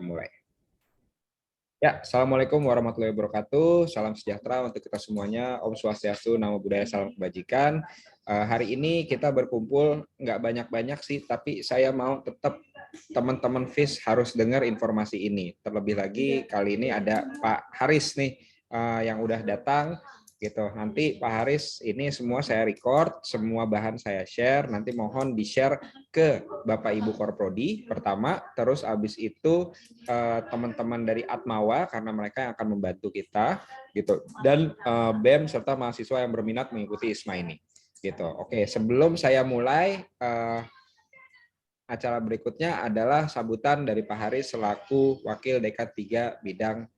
mulai. Ya, Assalamualaikum warahmatullahi wabarakatuh. Salam sejahtera untuk kita semuanya. Om Swastiastu, Namo Buddhaya, Salam Kebajikan. Hari ini kita berkumpul, nggak banyak-banyak sih, tapi saya mau tetap teman-teman FIS harus dengar informasi ini. Terlebih lagi kali ini ada Pak Haris nih yang udah datang. Gitu. Nanti Pak Haris ini semua saya record, semua bahan saya share. Nanti mohon di-share ke Bapak Ibu Korprodi pertama, terus habis itu teman-teman dari Atmawa karena mereka yang akan membantu kita gitu, dan BEM serta mahasiswa yang berminat mengikuti ISMA ini gitu. Oke, sebelum saya mulai, acara berikutnya adalah sambutan dari Pak Haris selaku Wakil Dekan 3 bidang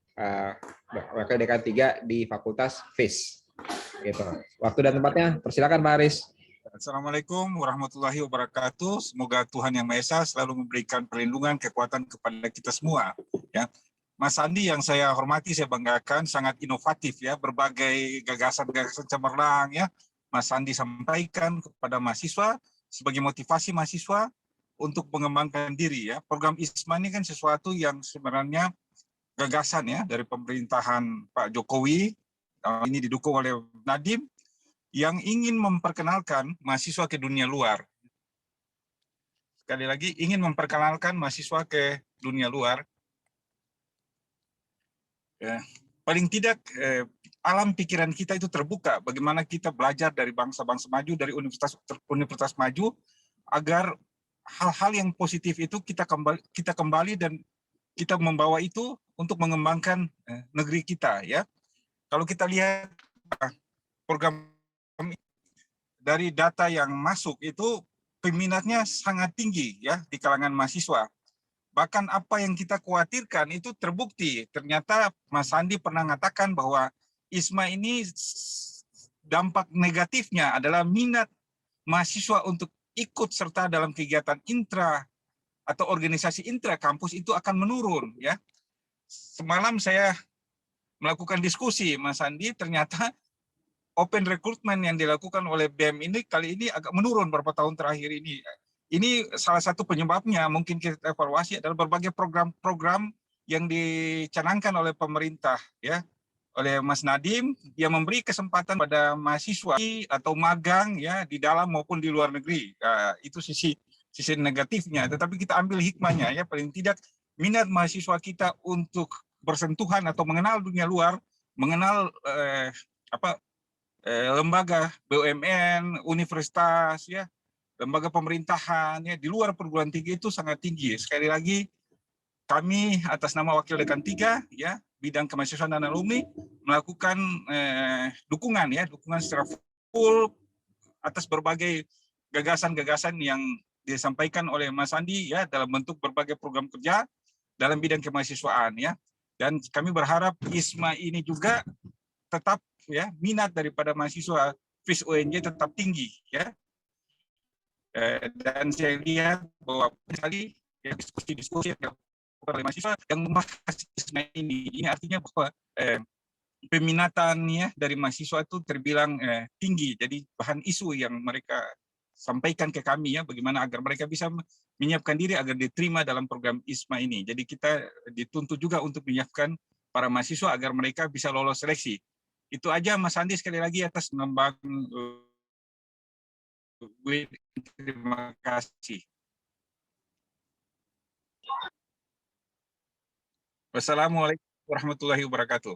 Wakil Dekan 3 di Fakultas FIS gitu. Waktu dan tempatnya persilakan Pak Haris. Assalamualaikum warahmatullahi wabarakatuh. Semoga Tuhan Yang Maha Esa selalu memberikan perlindungan, kekuatan kepada kita semua. Ya, Mas Andi yang saya hormati, saya banggakan, sangat inovatif ya, berbagai gagasan-gagasan cemerlang ya. Mas Andi sampaikan kepada mahasiswa sebagai motivasi mahasiswa untuk mengembangkan diri ya. Program ISMA ini kan sesuatu yang sebenarnya gagasan ya dari pemerintahan Pak Jokowi. Ini didukung oleh Nadiem yang ingin memperkenalkan mahasiswa ke dunia luar. Sekali lagi, ingin memperkenalkan mahasiswa ke dunia luar. Paling tidak, alam pikiran kita itu terbuka. Bagaimana kita belajar dari bangsa-bangsa maju, dari universitas maju, agar hal-hal yang positif itu kita kembali dan kita membawa itu untuk mengembangkan negeri kita. Ya, kalau kita lihat program dari data yang masuk itu peminatnya sangat tinggi ya di kalangan mahasiswa. Bahkan apa yang kita khawatirkan itu terbukti. Ternyata Mas Andi pernah mengatakan bahwa ISMA ini dampak negatifnya adalah minat mahasiswa untuk ikut serta dalam kegiatan intra atau organisasi intra kampus itu akan menurun ya. Semalam saya melakukan diskusi Mas Andi, ternyata open recruitment yang dilakukan oleh BEM ini kali ini agak menurun beberapa tahun terakhir ini. Ini salah satu penyebabnya mungkin kita evaluasi adalah berbagai program-program yang dicanangkan oleh pemerintah ya, oleh Mas Nadiem yang memberi kesempatan pada mahasiswa atau magang ya di dalam maupun di luar negeri. Itu sisi negatifnya, tetapi kita ambil hikmahnya ya, paling tidak minat mahasiswa kita untuk bersentuhan atau mengenal dunia luar, mengenal lembaga BUMN, universitas, ya, lembaga pemerintahan, ya, di luar perguruan tinggi itu sangat tinggi. Sekali lagi, kami atas nama Wakil Dekan 3, ya, bidang kemahasiswaan dan alumni melakukan dukungan secara full atas berbagai gagasan-gagasan yang disampaikan oleh Mas Andi, ya, dalam bentuk berbagai program kerja dalam bidang kemahasiswaan, ya. Dan kami berharap ISMA ini juga tetap ya minat daripada mahasiswa FIS UNJ tetap tinggi ya, dan saya lihat bahwa sekali ya, diskusi yang oleh mahasiswa yang membahas ini artinya bahwa peminatan ya dari mahasiswa itu terbilang tinggi. Jadi bahan isu yang mereka sampaikan ke kami ya, bagaimana agar mereka bisa menyiapkan diri agar diterima dalam program ISMA ini. Jadi kita dituntut juga untuk menyiapkan para mahasiswa agar mereka bisa lolos seleksi. Itu aja Mas Andi, sekali lagi atas mengembang. Terima kasih. Wassalamualaikum warahmatullahi wabarakatuh.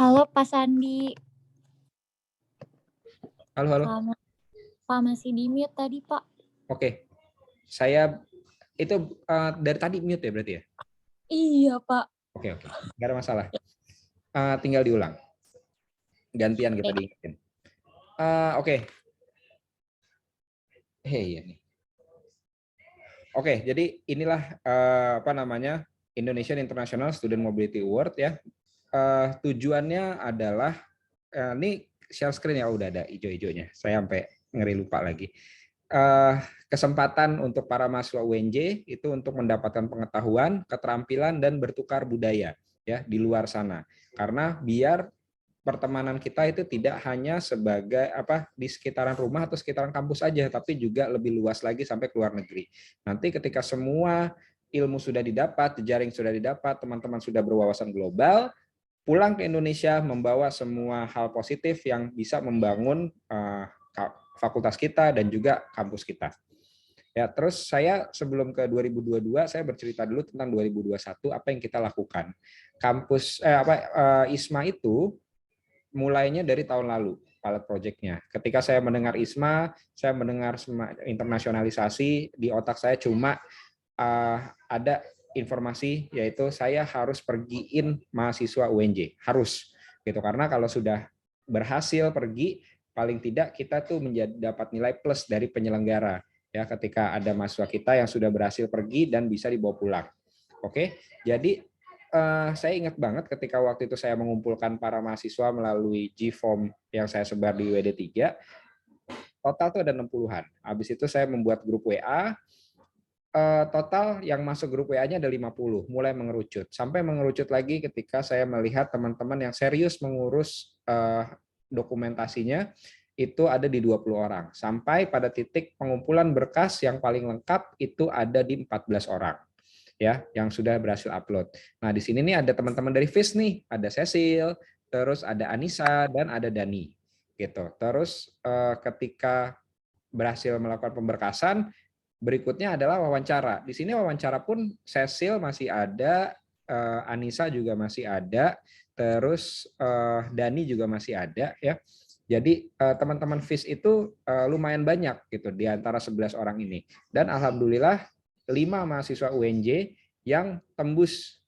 Halo Pak Sandi. Halo, halo. Pak masih di mute tadi Pak. Oke, saya itu dari tadi mute ya berarti ya? Iya Pak. Oke, nggak ada masalah. Tinggal diulang. Gantian kita diingetin. Oke. Hey, ya nih. Oke, jadi inilah Indonesian International Student Mobility Award ya. Tujuannya adalah ini share screen ya, udah ada hijau-hijaunya. Saya sampai ngeri lupa lagi. Kesempatan untuk para mahasiswa UNJ itu untuk mendapatkan pengetahuan, keterampilan dan bertukar budaya ya di luar sana. Karena biar pertemanan kita itu tidak hanya sebagai di sekitaran rumah atau sekitaran kampus saja, tapi juga lebih luas lagi sampai ke luar negeri. Nanti ketika semua ilmu sudah didapat, jejaring sudah didapat, teman-teman sudah berwawasan global, pulang ke Indonesia membawa semua hal positif yang bisa membangun fakultas kita dan juga kampus kita. Ya, terus saya sebelum ke 2022 saya bercerita dulu tentang 2021 apa yang kita lakukan. Kampus ISMA itu mulainya dari tahun lalu pilot project-nya. Ketika saya mendengar ISMA, saya mendengar internasionalisasi, di otak saya cuma ada informasi yaitu saya harus pergiin mahasiswa UNJ, harus gitu, karena kalau sudah berhasil pergi paling tidak kita tuh dapat nilai plus dari penyelenggara ya, ketika ada mahasiswa kita yang sudah berhasil pergi dan bisa dibawa pulang. Oke, jadi saya ingat banget ketika waktu itu saya mengumpulkan para mahasiswa melalui G-Form yang saya sebar di WD3, total tuh ada 60-an. Habis itu saya membuat grup WA, total yang masuk grup WA-nya ada 50, mulai mengerucut. Sampai mengerucut lagi ketika saya melihat teman-teman yang serius mengurus dokumentasinya, itu ada di 20 orang. Sampai pada titik pengumpulan berkas yang paling lengkap itu ada di 14 orang. Ya, yang sudah berhasil upload. Nah, di sini nih ada teman-teman dari FIS nih, ada Cecil, terus ada Anissa dan ada Dani, gitu. Terus ketika berhasil melakukan pemberkasan, berikutnya adalah wawancara. Di sini wawancara pun Cecil masih ada, Anissa juga masih ada, terus Dani juga masih ada, ya. Jadi teman-teman FIS itu lumayan banyak gitu di antara 11 orang ini. Dan alhamdulillah 5 mahasiswa UNJ yang tembus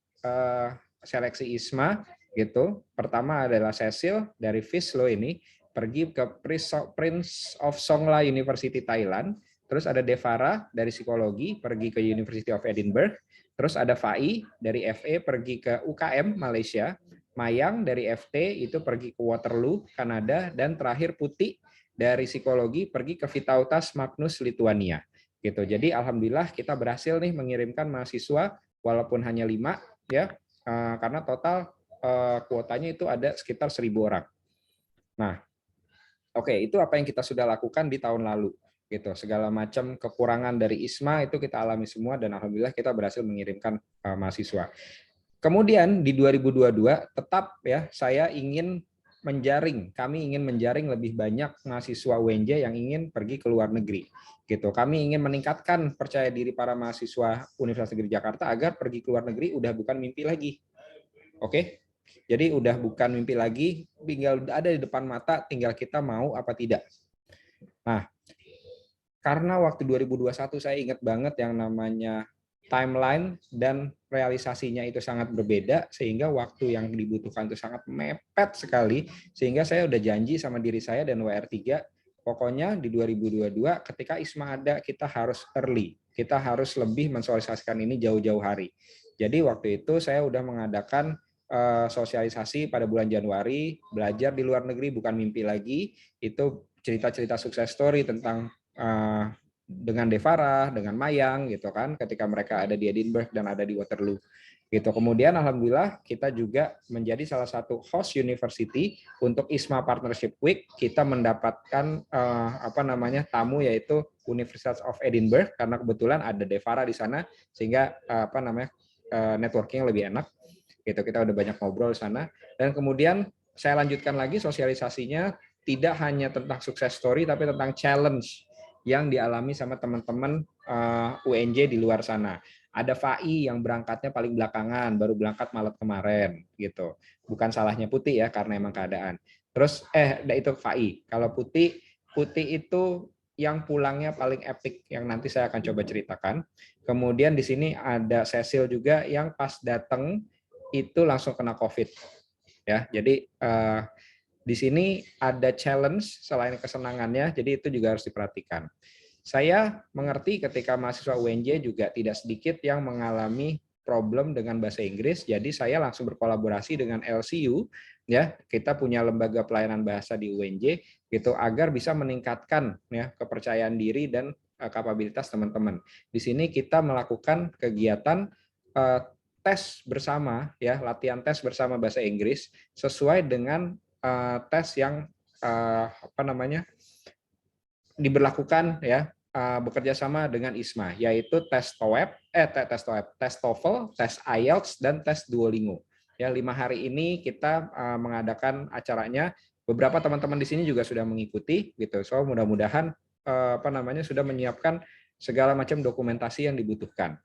seleksi ISMA gitu. Pertama adalah Cecil dari FIS lo ini, pergi ke Prince of Songkla University Thailand. Terus ada Devara dari psikologi, pergi ke University of Edinburgh. Terus ada Fai dari FE, pergi ke UKM Malaysia. Mayang dari FT itu pergi ke Waterloo, Kanada. Dan terakhir Putih dari psikologi pergi ke Vytautas Magnus, Lituania. Gitu. Jadi alhamdulillah kita berhasil nih mengirimkan mahasiswa walaupun hanya 5 ya, karena total kuotanya itu ada sekitar 1.000 orang. Nah, oke, itu apa yang kita sudah lakukan di tahun lalu. Gitu, segala macam kekurangan dari ISMA itu kita alami semua dan alhamdulillah kita berhasil mengirimkan mahasiswa. Kemudian di 2022 tetap ya saya ingin kami ingin menjaring lebih banyak mahasiswa UNJ yang ingin pergi ke luar negeri. Gitu. Kami ingin meningkatkan percaya diri para mahasiswa Universitas Negeri Jakarta agar pergi ke luar negeri udah bukan mimpi lagi. Oke? Jadi udah bukan mimpi lagi, tinggal ada di depan mata, tinggal kita mau apa tidak. Nah, karena waktu 2021 saya ingat banget yang namanya timeline dan realisasinya itu sangat berbeda, sehingga waktu yang dibutuhkan itu sangat mepet sekali, sehingga saya udah janji sama diri saya dan WR3, pokoknya di 2022 ketika ISMA ada, kita harus early, kita harus lebih mensosialisasikan ini jauh-jauh hari. Jadi waktu itu saya udah mengadakan sosialisasi pada bulan Januari, belajar di luar negeri bukan mimpi lagi, itu cerita-cerita sukses story tentang dengan Devara, dengan Mayang gitu kan, ketika mereka ada di Edinburgh dan ada di Waterloo. Gitu. Kemudian alhamdulillah kita juga menjadi salah satu host university untuk ISMA Partnership Week. Kita mendapatkan tamu yaitu University of Edinburgh karena kebetulan ada Devara di sana sehingga networking lebih enak. Gitu. Kita udah banyak ngobrol di sana dan kemudian saya lanjutkan lagi sosialisasinya tidak hanya tentang sukses story tapi tentang challenge yang dialami sama teman-teman UNJ di luar sana. Ada FAI yang berangkatnya paling belakangan, baru berangkat Maret kemarin gitu. Bukan salahnya Putih ya, karena emang keadaan. Terus itu FAI. Kalau Putih itu yang pulangnya paling epic yang nanti saya akan coba ceritakan. Kemudian di sini ada Cecil juga yang pas datang itu langsung kena COVID ya. Jadi di sini ada challenge selain kesenangannya, jadi itu juga harus diperhatikan. Saya mengerti ketika mahasiswa UNJ juga tidak sedikit yang mengalami problem dengan bahasa Inggris, jadi saya langsung berkolaborasi dengan LCU, ya kita punya lembaga pelayanan bahasa di UNJ, gitu agar bisa meningkatkan ya kepercayaan diri dan kapabilitas teman-teman. Di sini kita melakukan kegiatan tes bersama, ya latihan tes bersama bahasa Inggris sesuai dengan tes yang diberlakukan ya bekerja sama dengan ISMA, yaitu tes TOEFL, tes IELTS, dan tes Duolingo. Ya, 5 hari ini kita mengadakan acaranya. Beberapa teman-teman di sini juga sudah mengikuti, gitu. So mudah-mudahan sudah menyiapkan segala macam dokumentasi yang dibutuhkan.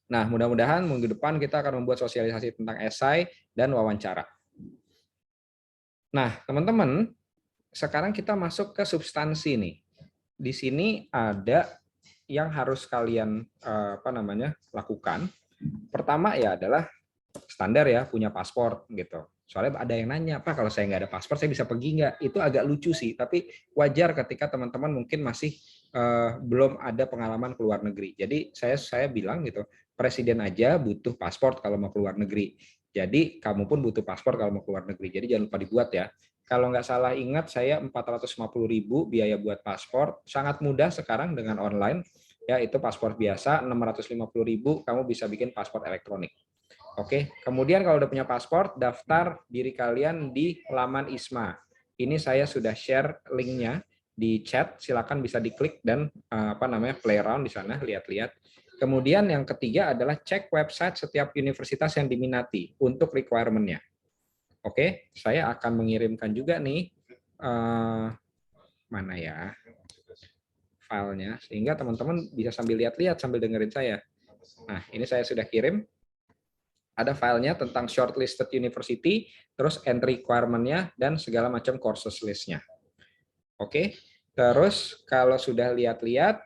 Nah, mudah-mudahan minggu depan kita akan membuat sosialisasi tentang esai dan wawancara. Nah, teman-teman, sekarang kita masuk ke substansi nih. Di sini ada yang harus kalian lakukan. Pertama ya adalah standar ya, punya paspor gitu. Soalnya ada yang nanya, Pak kalau saya nggak ada paspor saya bisa pergi nggak? Itu agak lucu sih, tapi wajar ketika teman-teman mungkin masih belum ada pengalaman ke luar negeri. Jadi saya bilang gitu, presiden aja butuh paspor kalau mau ke luar negeri. Jadi kamu pun butuh paspor kalau mau ke luar negeri. Jadi jangan lupa dibuat ya. Kalau nggak salah ingat saya 450.000 biaya buat paspor, sangat mudah sekarang dengan online. Ya itu paspor biasa 650.000 kamu bisa bikin paspor elektronik. Oke, kemudian kalau udah punya paspor, daftar diri kalian di laman ISMA. Ini saya sudah share linknya di chat, silakan bisa diklik dan play around di sana, lihat-lihat. Kemudian yang ketiga adalah cek website setiap universitas yang diminati untuk requirement-nya. Oke, saya akan mengirimkan juga nih mana ya filenya, sehingga teman-teman bisa sambil lihat-lihat sambil dengerin saya. Nah, ini saya sudah kirim. Ada filenya tentang shortlisted university, terus entry requirement-nya, dan segala macam courses list-nya. Oke, terus kalau sudah lihat-lihat,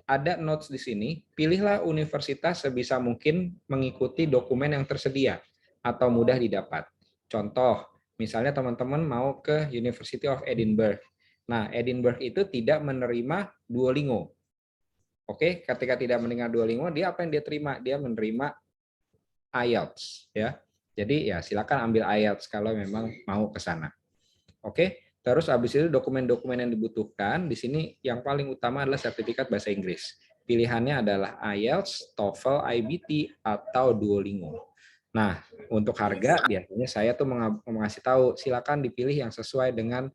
ada notes di sini, pilihlah universitas sebisa mungkin mengikuti dokumen yang tersedia atau mudah didapat. Contoh, misalnya teman-teman mau ke University of Edinburgh. Nah, Edinburgh itu tidak menerima Duolingo. Oke, ketika tidak menerima Duolingo, dia apa yang dia terima? Dia menerima IELTS ya. Jadi ya silakan ambil IELTS kalau memang mau ke sana. Oke, terus habis itu dokumen-dokumen yang dibutuhkan di sini yang paling utama adalah sertifikat bahasa Inggris. Pilihannya adalah IELTS, TOEFL, IBT atau Duolingo. Nah, untuk harga biasanya saya tuh mengasih tahu silakan dipilih yang sesuai dengan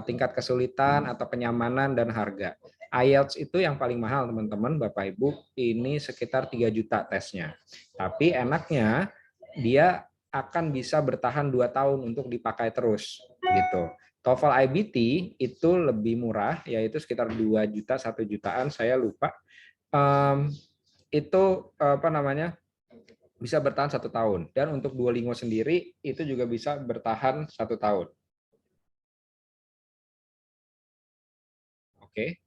tingkat kesulitan atau kenyamanan dan harga. IELTS itu yang paling mahal teman-teman, Bapak Ibu, ini sekitar 3 juta tesnya. Tapi enaknya dia akan bisa bertahan 2 tahun untuk dipakai terus gitu. TOEFL IBT itu lebih murah, yaitu sekitar 2 juta, 1 jutaan, saya lupa. Itu bisa bertahan 1 tahun. Dan untuk Duolingo sendiri itu juga bisa bertahan 1 tahun. Oke.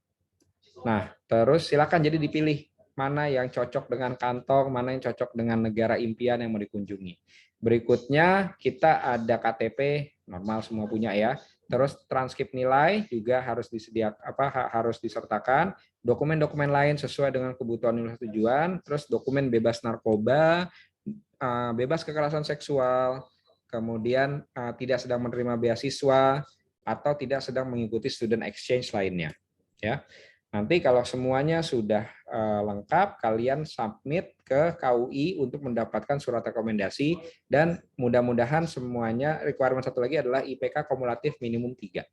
Nah, terus silakan jadi dipilih mana yang cocok dengan kantong, mana yang cocok dengan negara impian yang mau dikunjungi. Berikutnya kita ada KTP, normal semua punya ya. Terus transkrip nilai juga harus disediakan harus disertakan, dokumen-dokumen lain sesuai dengan kebutuhan universitas tujuan, terus dokumen bebas narkoba, bebas kekerasan seksual, kemudian tidak sedang menerima beasiswa atau tidak sedang mengikuti student exchange lainnya. Ya. Nanti kalau semuanya sudah lengkap, kalian submit ke KUI untuk mendapatkan surat rekomendasi dan mudah-mudahan semuanya requirement satu lagi adalah IPK kumulatif minimum 3.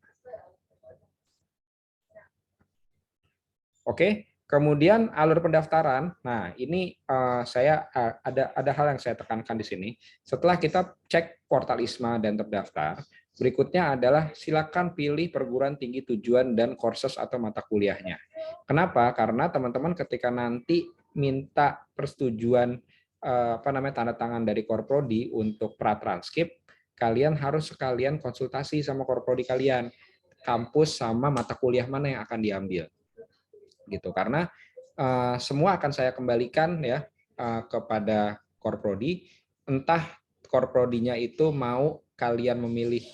Oke, kemudian alur pendaftaran. Nah, ini saya ada hal yang saya tekankan di sini. Setelah kita cek portal ISMA dan terdaftar, berikutnya adalah silakan pilih perguruan tinggi tujuan dan courses atau mata kuliahnya. Kenapa? Karena teman-teman ketika nanti minta persetujuan tanda tangan dari Korprodi untuk pratranskrip, kalian harus sekalian konsultasi sama Korprodi kalian, kampus sama mata kuliah mana yang akan diambil, gitu. Karena semua akan saya kembalikan ya kepada Korprodi, entah Korprodinya itu mau kalian memilih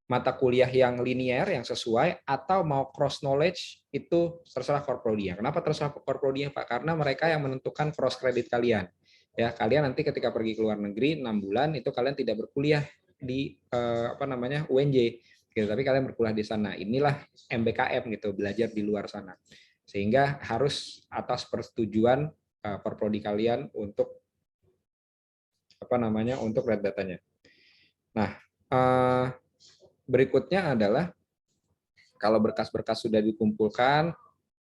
mata kuliah yang linier, yang sesuai, atau mau cross knowledge, itu terserah Korprodi. Kenapa terserah Korprodi, Pak? Karena mereka yang menentukan cross credit kalian. Ya, kalian nanti ketika pergi ke luar negeri 6 bulan itu kalian tidak berkuliah di UNJ, gitu, tapi kalian berkuliah di sana. Inilah MBKM gitu, belajar di luar sana. Sehingga harus atas persetujuan Korprodi kalian untuk untuk red datanya. Nah, berikutnya adalah kalau berkas-berkas sudah dikumpulkan,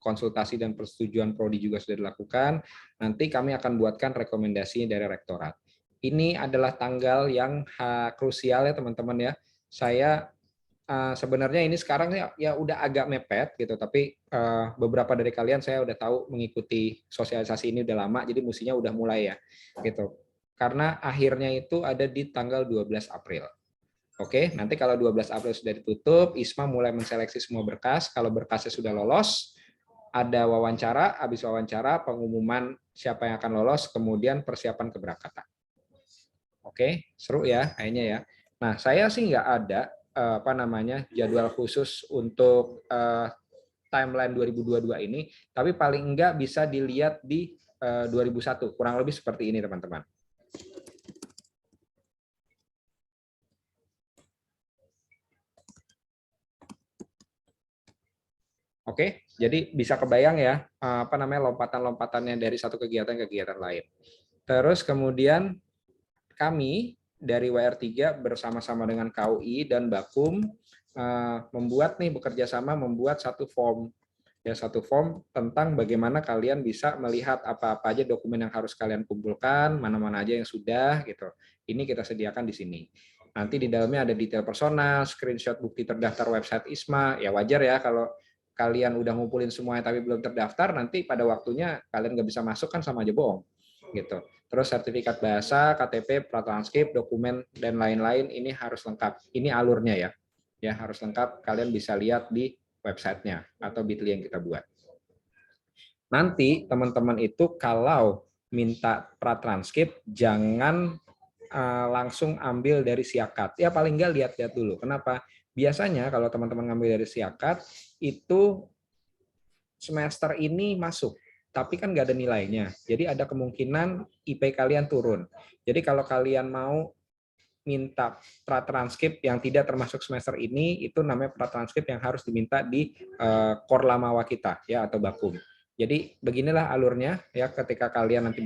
konsultasi dan persetujuan prodi juga sudah dilakukan, nanti kami akan buatkan rekomendasi dari rektorat. Ini adalah tanggal yang krusial ya teman-teman ya. Saya sebenarnya ini sekarang ya udah agak mepet gitu, tapi beberapa dari kalian saya udah tahu mengikuti sosialisasi ini udah lama, jadi mestinya udah mulai ya gitu. Karena akhirnya itu ada di tanggal 12 April. Oke, nanti kalau 12 April sudah ditutup, ISMA mulai menseleksi semua berkas. Kalau berkasnya sudah lolos, ada wawancara, habis wawancara pengumuman siapa yang akan lolos, kemudian persiapan keberangkatan. Oke, seru ya kayaknya ya. Nah, saya sih nggak ada jadwal khusus untuk timeline 2022 ini, tapi paling enggak bisa dilihat di 2001, kurang lebih seperti ini teman-teman. Oke, jadi bisa kebayang ya lompatan-lompatannya dari satu kegiatan ke kegiatan lain. Terus kemudian kami dari WR3 bersama-sama dengan KUI dan Bakum bekerja sama membuat satu form tentang bagaimana kalian bisa melihat apa-apa aja dokumen yang harus kalian kumpulkan, mana-mana aja yang sudah gitu. Ini kita sediakan di sini. Nanti di dalamnya ada detail personal, screenshot bukti terdaftar website ISMA. Ya wajar ya kalau kalian udah ngumpulin semuanya tapi belum terdaftar, nanti pada waktunya kalian nggak bisa masuk kan sama aja bohong gitu. Terus sertifikat bahasa, KTP, pratranskrip, dokumen dan lain-lain ini harus lengkap. Ini alurnya ya. Ya harus lengkap, kalian bisa lihat di websitenya atau Bitly yang kita buat. Nanti teman-teman itu kalau minta pratranskrip jangan langsung ambil dari Siakat. Ya paling nggak lihat-lihat dulu. Kenapa? Biasanya kalau teman-teman ngambil dari Siakat itu semester ini masuk, tapi kan nggak ada nilainya. Jadi ada kemungkinan IP kalian turun. Jadi kalau kalian mau minta pratranskrip yang tidak termasuk semester ini, itu namanya pratranskrip yang harus diminta di Korlamawa kita ya atau Bakum. Jadi beginilah alurnya ya, ketika kalian nanti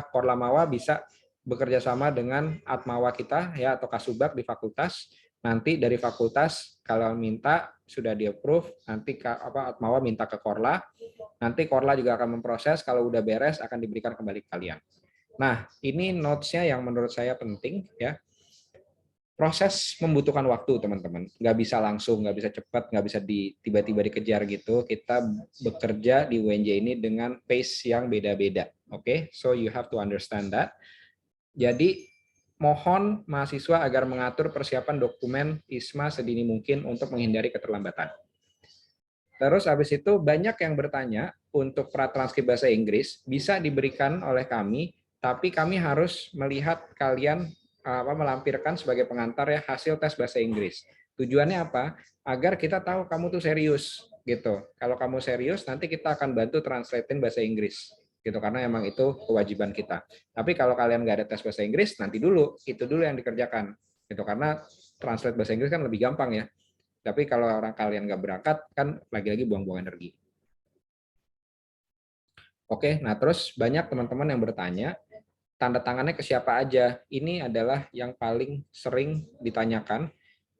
Korlamawa bisa bekerja sama dengan Atmawa kita ya atau Kasubag di fakultas. Nanti dari fakultas kalau minta sudah di-approve, nanti Atmawa minta ke Korla. Nanti Korla juga akan memproses, kalau udah beres akan diberikan kembali ke kalian. Nah, ini notes-nya yang menurut saya penting ya. Proses membutuhkan waktu, teman-teman. Nggak bisa langsung, nggak bisa cepat, nggak bisa tiba-tiba dikejar gitu. Kita bekerja di UNJ ini dengan pace yang beda-beda. Oke, so you have to understand that. Jadi, mohon mahasiswa agar mengatur persiapan dokumen ISMA sedini mungkin untuk menghindari keterlambatan. Terus habis itu banyak yang bertanya untuk pratranskrip bahasa Inggris bisa diberikan oleh kami, tapi kami harus melihat kalian melampirkan sebagai pengantar ya hasil tes bahasa Inggris. Tujuannya apa? Agar kita tahu kamu tuh serius gitu. Kalau kamu serius nanti kita akan bantu translatein bahasa Inggris gitu, karena emang itu kewajiban kita. Tapi kalau kalian nggak ada tes bahasa Inggris, nanti dulu itu dulu yang dikerjakan gitu, karena translate bahasa Inggris kan lebih gampang ya. Tapi kalau orang kalian nggak berangkat, kan lagi-lagi buang-buang energi. Oke, nah terus banyak teman-teman yang bertanya, tanda tangannya ke siapa aja? Ini adalah yang paling sering ditanyakan.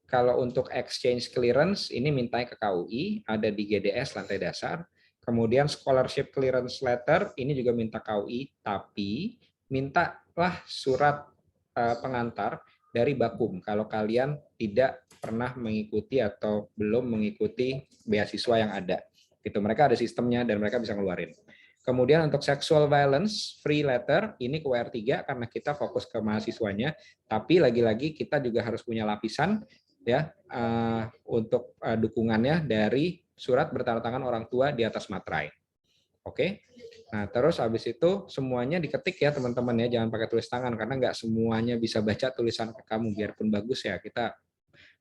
Kalau untuk exchange clearance, ini mintanya ke KUI, ada di GDS lantai dasar. Kemudian scholarship clearance letter, ini juga minta KUI, tapi mintalah surat pengantar dari Bakum kalau kalian tidak pernah mengikuti atau belum mengikuti beasiswa yang ada. Gitu, mereka ada sistemnya dan mereka bisa ngeluarin. Kemudian untuk sexual violence free letter ini ke WR3 karena kita fokus ke mahasiswanya, tapi lagi-lagi kita juga harus punya lapisan ya untuk dukungannya dari surat bertanda tangan orang tua di atas materai. Oke. Nah, terus habis itu semuanya diketik ya teman-teman ya, jangan pakai tulis tangan karena nggak semuanya bisa baca tulisan kamu biarpun bagus ya. Kita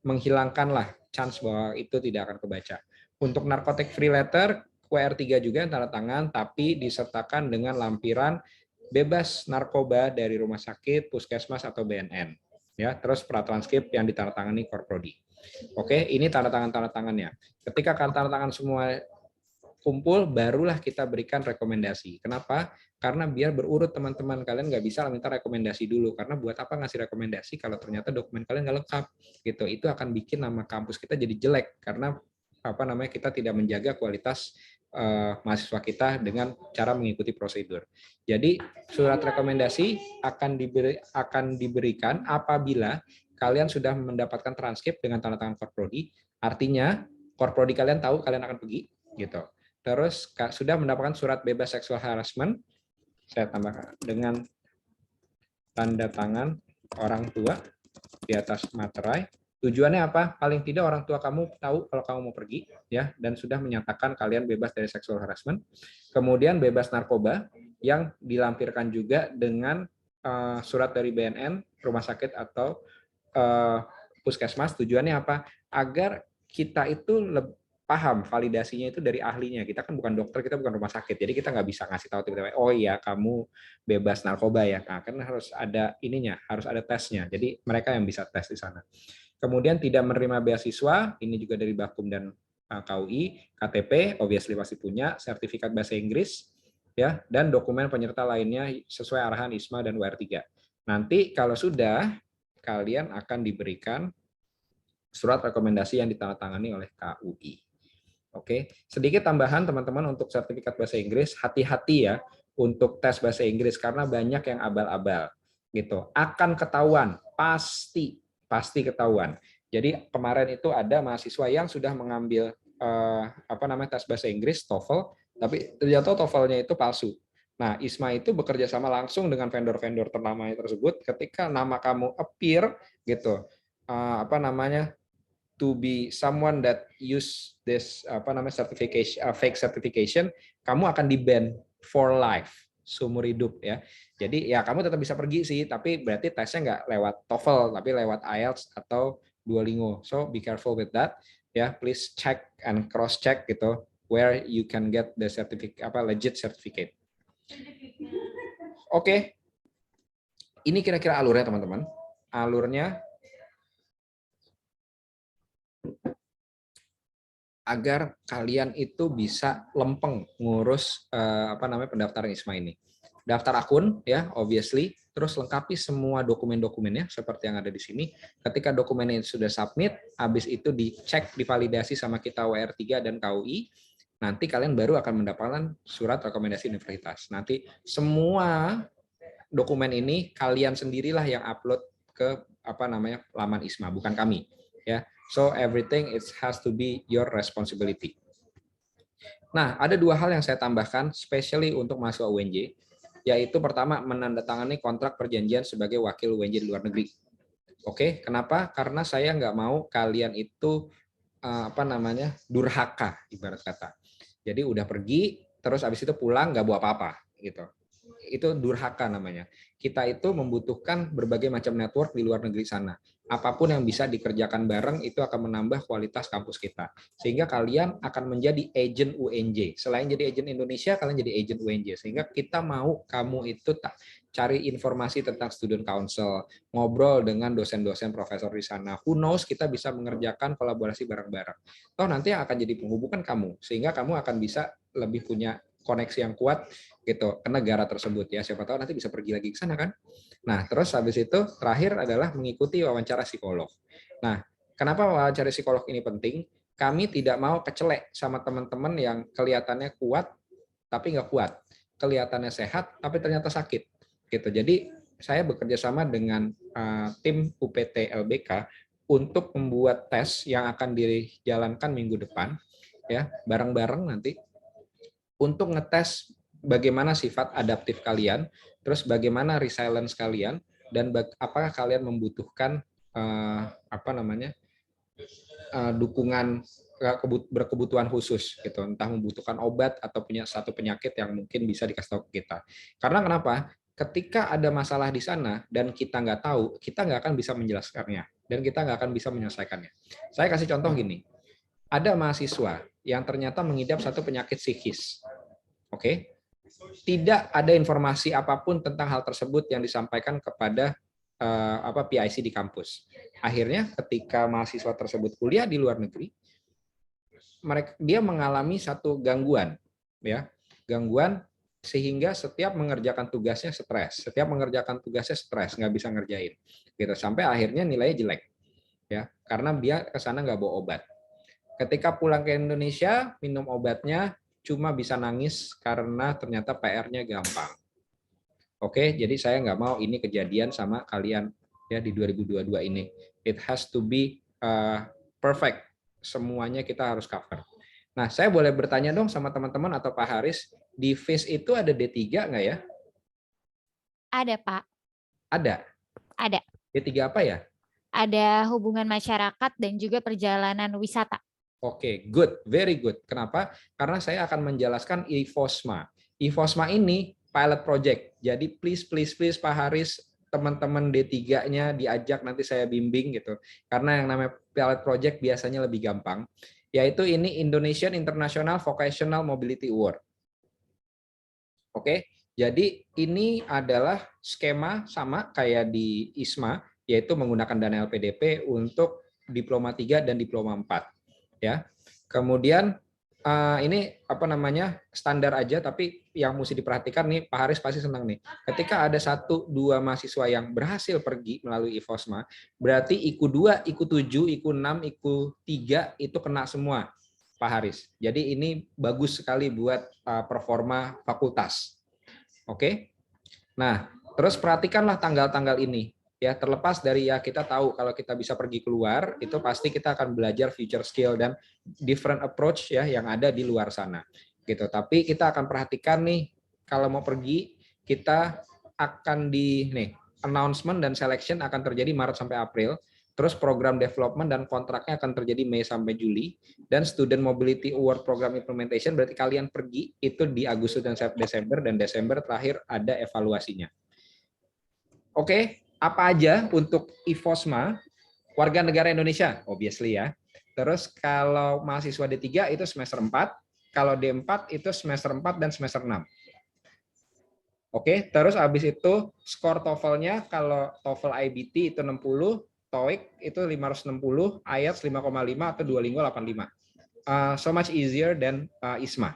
menghilangkanlah chance bahwa itu tidak akan kebaca. Untuk narcotic free letter WR3 juga yang tanda tangan tapi disertakan dengan lampiran bebas narkoba dari rumah sakit, puskesmas atau BNN. Ya, terus pratranskrip yang ditandatangani Korprodi. Oke, ini tanda tangannya. Ketika tanda tangan semua kumpul, barulah kita berikan rekomendasi. Kenapa? Karena biar berurut teman-teman, kalian nggak bisa minta rekomendasi dulu. Karena buat apa ngasih rekomendasi kalau ternyata dokumen kalian nggak lengkap? Gitu. Itu akan bikin nama kampus kita jadi jelek karena kita tidak menjaga kualitas mahasiswa kita dengan cara mengikuti prosedur. Jadi surat rekomendasi akan diberikan apabila kalian sudah mendapatkan transkrip dengan tanda tangan Korprodi. Artinya Korprodi kalian tahu kalian akan pergi, gitu. Terus sudah mendapatkan surat bebas seksual harassment, saya tambahkan dengan tanda tangan orang tua di atas materai. Tujuannya apa? Paling tidak orang tua kamu tahu kalau kamu mau pergi, ya, dan sudah menyatakan kalian bebas dari sexual harassment. Kemudian bebas narkoba yang dilampirkan juga dengan surat dari BNN, rumah sakit atau puskesmas. Tujuannya apa? Agar kita itu paham validasinya itu dari ahlinya. Kita kan bukan dokter, kita bukan rumah sakit, jadi kita nggak bisa ngasih tahu tiba-tiba, oh iya kamu bebas narkoba ya. Nah, kan harus ada ininya, harus ada tesnya. Jadi mereka yang bisa tes di sana. Kemudian tidak menerima beasiswa, ini juga dari Bakum dan KUI, KTP, obviously pasti punya, sertifikat bahasa Inggris, ya, dan dokumen penyerta lainnya sesuai arahan ISMA dan WR3. Nanti kalau sudah, kalian akan diberikan surat rekomendasi yang ditandatangani oleh KUI. Oke, sedikit tambahan teman-teman untuk sertifikat bahasa Inggris, hati-hati ya untuk tes bahasa Inggris karena banyak yang abal-abal gitu. Akan ketahuan, pasti ketahuan. Jadi kemarin itu ada mahasiswa yang sudah mengambil tes bahasa Inggris TOEFL, tapi ternyata TOEFL-nya itu palsu. Nah, ISMA itu bekerja sama langsung dengan vendor-vendor ternama tersebut. Ketika nama kamu appear gitu, to be someone that use this certification, fake certification, kamu akan di-ban for life, seumur hidup ya. Jadi ya kamu tetap bisa pergi sih, tapi berarti tesnya nggak lewat TOEFL, tapi lewat IELTS atau Duolingo. So be careful with that. Ya, please check and cross check gitu where you can get the certificate legit certificate. Oke. Ini kira-kira alurnya teman-teman. Alurnya agar kalian itu bisa lempeng ngurus pendaftaran ISMA ini. Daftar akun ya, obviously, terus lengkapi semua dokumen-dokumennya seperti yang ada di sini. Ketika dokumennya sudah submit, habis itu dicek, divalidasi sama kita WR3 dan KUI, nanti kalian baru akan mendapatkan surat rekomendasi universitas. Nanti semua dokumen ini kalian sendirilah yang upload ke laman ISMA, bukan kami ya. So everything it has to be your responsibility. Nah, ada dua hal yang saya tambahkan, especially untuk mahasiswa UNJ, yaitu pertama menandatangani kontrak perjanjian sebagai wakil UNJ di luar negeri. Oke, kenapa? Karena saya nggak mau kalian itu durhaka ibarat kata. Jadi udah pergi, terus abis itu pulang nggak bawa apa-apa gitu. Itu durhaka namanya. Kita itu membutuhkan berbagai macam network di luar negeri sana. Apapun yang bisa dikerjakan bareng itu akan menambah kualitas kampus kita. Sehingga kalian akan menjadi agent UNJ. Selain jadi agent Indonesia, kalian jadi agent UNJ. Sehingga kita mau kamu itu cari informasi tentang student council, ngobrol dengan dosen-dosen profesor di sana. Who knows, kita bisa mengerjakan kolaborasi bareng-bareng. Toh nanti yang akan jadi penghubungan kamu. Sehingga kamu akan bisa lebih punya koneksi yang kuat gitu ke negara tersebut ya, siapa tahu nanti bisa pergi lagi ke sana kan. Nah, terus habis itu terakhir adalah mengikuti wawancara psikolog. Nah, kenapa wawancara psikolog ini penting? Kami tidak mau kecelek sama teman-teman yang kelihatannya kuat tapi nggak kuat, kelihatannya sehat tapi ternyata sakit gitu. Jadi saya bekerja sama dengan tim UPT LBK untuk membuat tes yang akan dijalankan minggu depan. ya, bareng-bareng nanti untuk ngetes bagaimana sifat adaptif kalian, terus bagaimana resilience kalian, dan apakah kalian membutuhkan dukungan berkebutuhan khusus gitu, entah membutuhkan obat atau punya satu penyakit yang mungkin bisa dikasih tahu ke kita. Karena kenapa? Ketika ada masalah di sana dan kita nggak tahu, kita nggak akan bisa menjelaskannya dan kita nggak akan bisa menyelesaikannya. Saya kasih contoh gini, ada mahasiswa yang ternyata mengidap satu penyakit psikis, oke? Tidak ada informasi apapun tentang hal tersebut yang disampaikan kepada PIC di kampus. Akhirnya ketika mahasiswa tersebut kuliah di luar negeri, dia mengalami satu gangguan, ya, gangguan sehingga setiap mengerjakan tugasnya stres, nggak bisa ngerjain, gitu, sampai akhirnya nilainya jelek, ya, karena dia ke sana nggak bawa obat. Ketika pulang ke Indonesia, minum obatnya cuma bisa nangis karena ternyata PR-nya gampang. Oke, jadi saya nggak mau ini kejadian sama kalian ya di 2022 ini. It has to be perfect. Semuanya kita harus cover. Nah, saya boleh bertanya dong sama teman-teman atau Pak Haris, di FIS itu ada D3 nggak ya? Ada, Pak. Ada? Ada. D3 apa ya? Ada hubungan masyarakat dan juga perjalanan wisata. Oke, good, very good. Kenapa? Karena saya akan menjelaskan IFOSMA. IFOSMA ini pilot project. Jadi please Pak Haris, teman-teman D3-nya diajak, nanti saya bimbing gitu. Karena yang namanya pilot project biasanya lebih gampang. Yaitu ini Indonesian International Vocational Mobility Award. Oke, jadi ini adalah skema sama kayak di ISMA, yaitu menggunakan dana LPDP untuk diploma 3 dan diploma 4. Ya, kemudian ini standar aja, tapi yang mesti diperhatikan nih, Pak Haris pasti senang nih. Ketika ada 1-2 mahasiswa yang berhasil pergi melalui IFOSMA, berarti IKU 2, IKU 7, IKU 6, IKU 3 itu kena semua, Pak Haris. Jadi ini bagus sekali buat performa fakultas. Oke. Nah, terus perhatikanlah tanggal-tanggal ini. Ya, terlepas dari ya kita tahu kalau kita bisa pergi keluar, itu pasti kita akan belajar future skill dan different approach ya yang ada di luar sana. Gitu. Tapi kita akan perhatikan nih, kalau mau pergi, kita akan announcement dan selection akan terjadi Maret sampai April. Terus program development dan kontraknya akan terjadi Mei sampai Juli, dan Student Mobility Award Program Implementation berarti kalian pergi itu di Agustus dan Desember, dan Desember terakhir ada evaluasinya. Oke, apa aja untuk IFOSMA? Warga negara Indonesia, obviously ya. Terus kalau mahasiswa D3 itu semester 4, kalau D4 itu semester 4 dan semester 6. Oke, terus habis itu skor TOEFL-nya kalau TOEFL IBT itu 60, TOEIC itu 560, IELTS 5,5 atau Duolingo 85. So much easier than ISMA.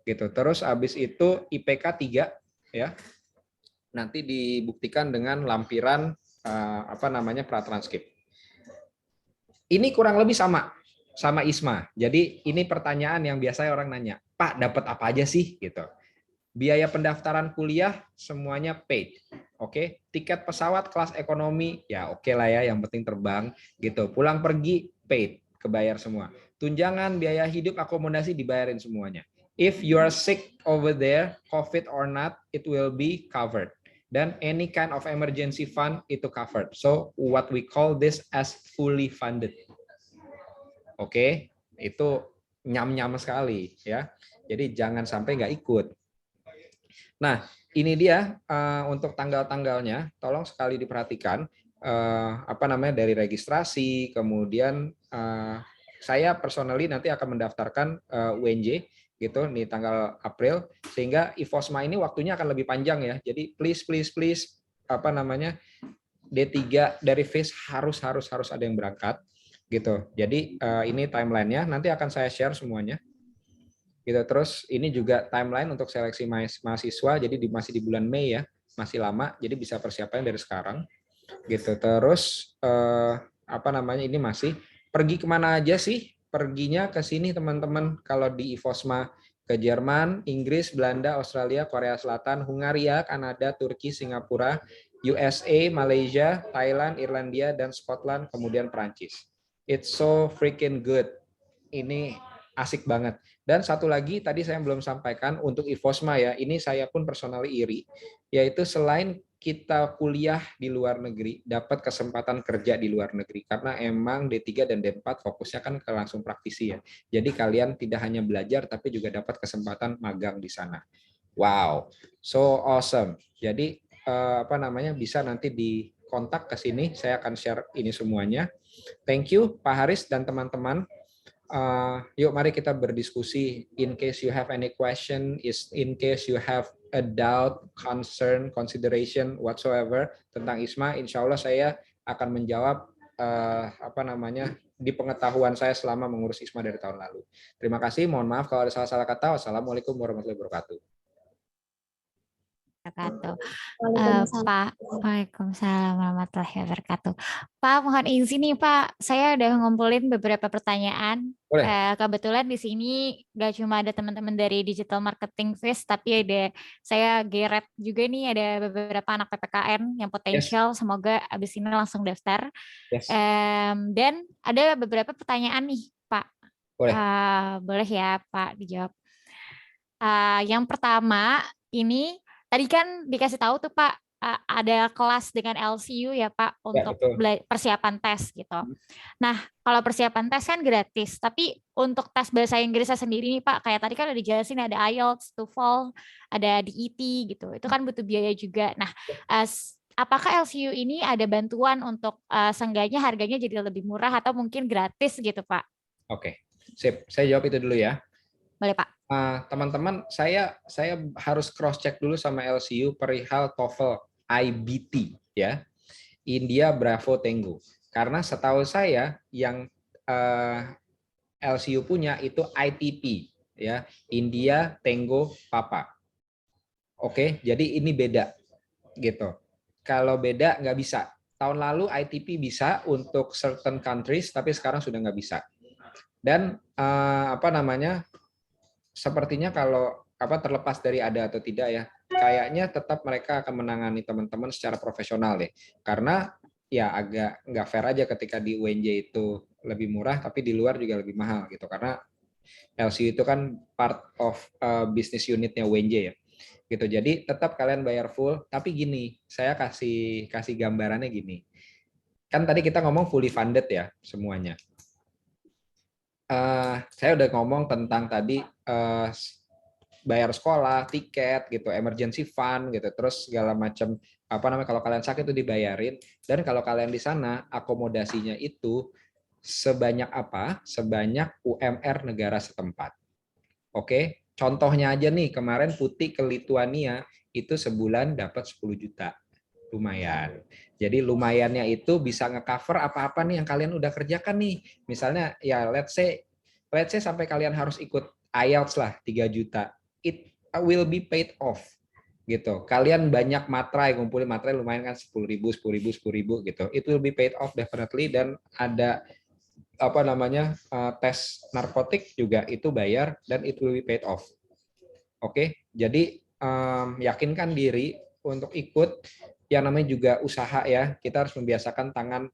Gitu. Terus habis itu IPK 3 ya. Nanti dibuktikan dengan lampiran pratranskrip. Ini kurang lebih sama ISMA. Jadi ini pertanyaan yang biasanya orang nanya, Pak, dapat apa aja sih gitu. Biaya pendaftaran kuliah semuanya paid. Oke, tiket pesawat kelas ekonomi ya oke lah ya, yang penting terbang gitu. Pulang pergi paid, kebayar semua. Tunjangan, biaya hidup, akomodasi dibayarin semuanya. If you are sick over there, COVID or not, it will be covered. Dan any kind of emergency fund itu covered. So what we call this as fully funded. Oke, itu nyam-nyam sekali ya. Jadi jangan sampai nggak ikut. Nah, ini dia untuk tanggal-tanggalnya, tolong sekali diperhatikan dari registrasi, kemudian saya personally nanti akan mendaftarkan UNJ gitu di tanggal April, sehingga IFOSMA ini waktunya akan lebih panjang ya. Jadi please D3 dari FIS harus ada yang berangkat gitu. Jadi ini timelinenya, nanti akan saya share semuanya. Gitu. Terus ini juga timeline untuk seleksi mahasiswa, jadi masih di bulan Mei ya, masih lama, jadi bisa persiapan dari sekarang. Gitu. Terus ini masih pergi kemana aja sih? Perginya ke sini teman-teman. Kalau di IFOSMA ke Jerman, Inggris, Belanda, Australia, Korea Selatan, Hungaria, Kanada, Turki, Singapura, USA, Malaysia, Thailand, Irlandia, dan Scotland, kemudian Prancis. It's so freaking good. Ini asik banget. Dan satu lagi tadi saya belum sampaikan untuk IFOSMA ya, ini saya pun personally iri, yaitu selain kita kuliah di luar negeri, dapat kesempatan kerja di luar negeri, karena emang D3 dan D4 fokusnya kan ke langsung praktisi ya. Jadi kalian tidak hanya belajar, tapi juga dapat kesempatan magang di sana. Wow, so awesome. Jadi bisa nanti di kontak ke sini, saya akan share ini semuanya. Thank you Pak Haris dan teman-teman. Yuk mari kita berdiskusi. In case you have any question, in case you have a doubt, concern, consideration whatsoever tentang ISMA, insya Allah saya akan menjawab di pengetahuan saya selama mengurus ISMA dari tahun lalu. Terima kasih. Mohon maaf kalau ada salah-salah kata. Wassalamualaikum warahmatullahi wabarakatuh. Pak, Waalaikumsalam warahmatullahi wabarakatuh. Pak, mohon izin nih Pak, saya udah ngumpulin beberapa pertanyaan. Boleh. Kebetulan di sini gak cuma ada teman-teman dari Digital Marketing Fest, tapi saya geret juga nih, ada beberapa anak PPKN yang potensial. Yes. Semoga abis ini langsung daftar. Yes. Dan ada beberapa pertanyaan nih Pak. Boleh. Boleh ya Pak dijawab. Yang pertama ini tadi kan dikasih tahu tuh Pak, ada kelas dengan LCU ya Pak untuk persiapan tes gitu. Nah, kalau persiapan tes kan gratis, tapi untuk tes bahasa Inggrisnya sendiri nih Pak, kayak tadi kan udah dijelasin ada IELTS, TOEFL, ada DET gitu. Itu kan butuh biaya juga. Nah, apakah LCU ini ada bantuan untuk seenggaknya harganya jadi lebih murah atau mungkin gratis gitu Pak? Oke, sip. Saya jawab itu dulu ya. Boleh Pak. Teman-teman, saya harus cross check dulu sama LCU perihal TOEFL IBT ya, India Bravo Tango. Karena setahu saya yang LCU punya itu ITP ya, India Tango Papa. Oke, jadi ini beda gitu. Kalau beda nggak bisa. Tahun lalu ITP bisa untuk certain countries, tapi sekarang sudah nggak bisa. Dan sepertinya kalau terlepas dari ada atau tidak ya, kayaknya tetap mereka akan menangani teman-teman secara profesional deh. Karena ya agak nggak fair aja ketika di UNJ itu lebih murah, tapi di luar juga lebih mahal gitu. Karena LCU itu kan part of business unitnya UNJ ya. Gitu. Jadi tetap kalian bayar full, tapi gini, saya kasih gambarannya gini. Kan tadi kita ngomong fully funded ya semuanya. Saya udah ngomong tentang tadi bayar sekolah, tiket gitu, emergency fund gitu, terus segala macam kalau kalian sakit itu dibayarin, dan kalau kalian di sana akomodasinya itu sebanyak apa? Sebanyak UMR negara setempat. Oke, contohnya aja nih, kemarin Putih ke Lituania itu sebulan dapat 10 juta. Lumayan. Jadi lumayannya itu bisa nge-cover apa-apa nih yang kalian udah kerjakan nih. Misalnya ya let's say sampai kalian harus ikut IELTS lah 3 juta. It will be paid off. Gitu. Kalian banyak materai, ngumpulin materai lumayan kan 10.000 gitu. It will be paid off definitely, dan ada tes narkotik juga itu bayar dan it will be paid off. Oke, jadi yakinkan diri untuk ikut. Yang namanya juga usaha ya, kita harus membiasakan tangan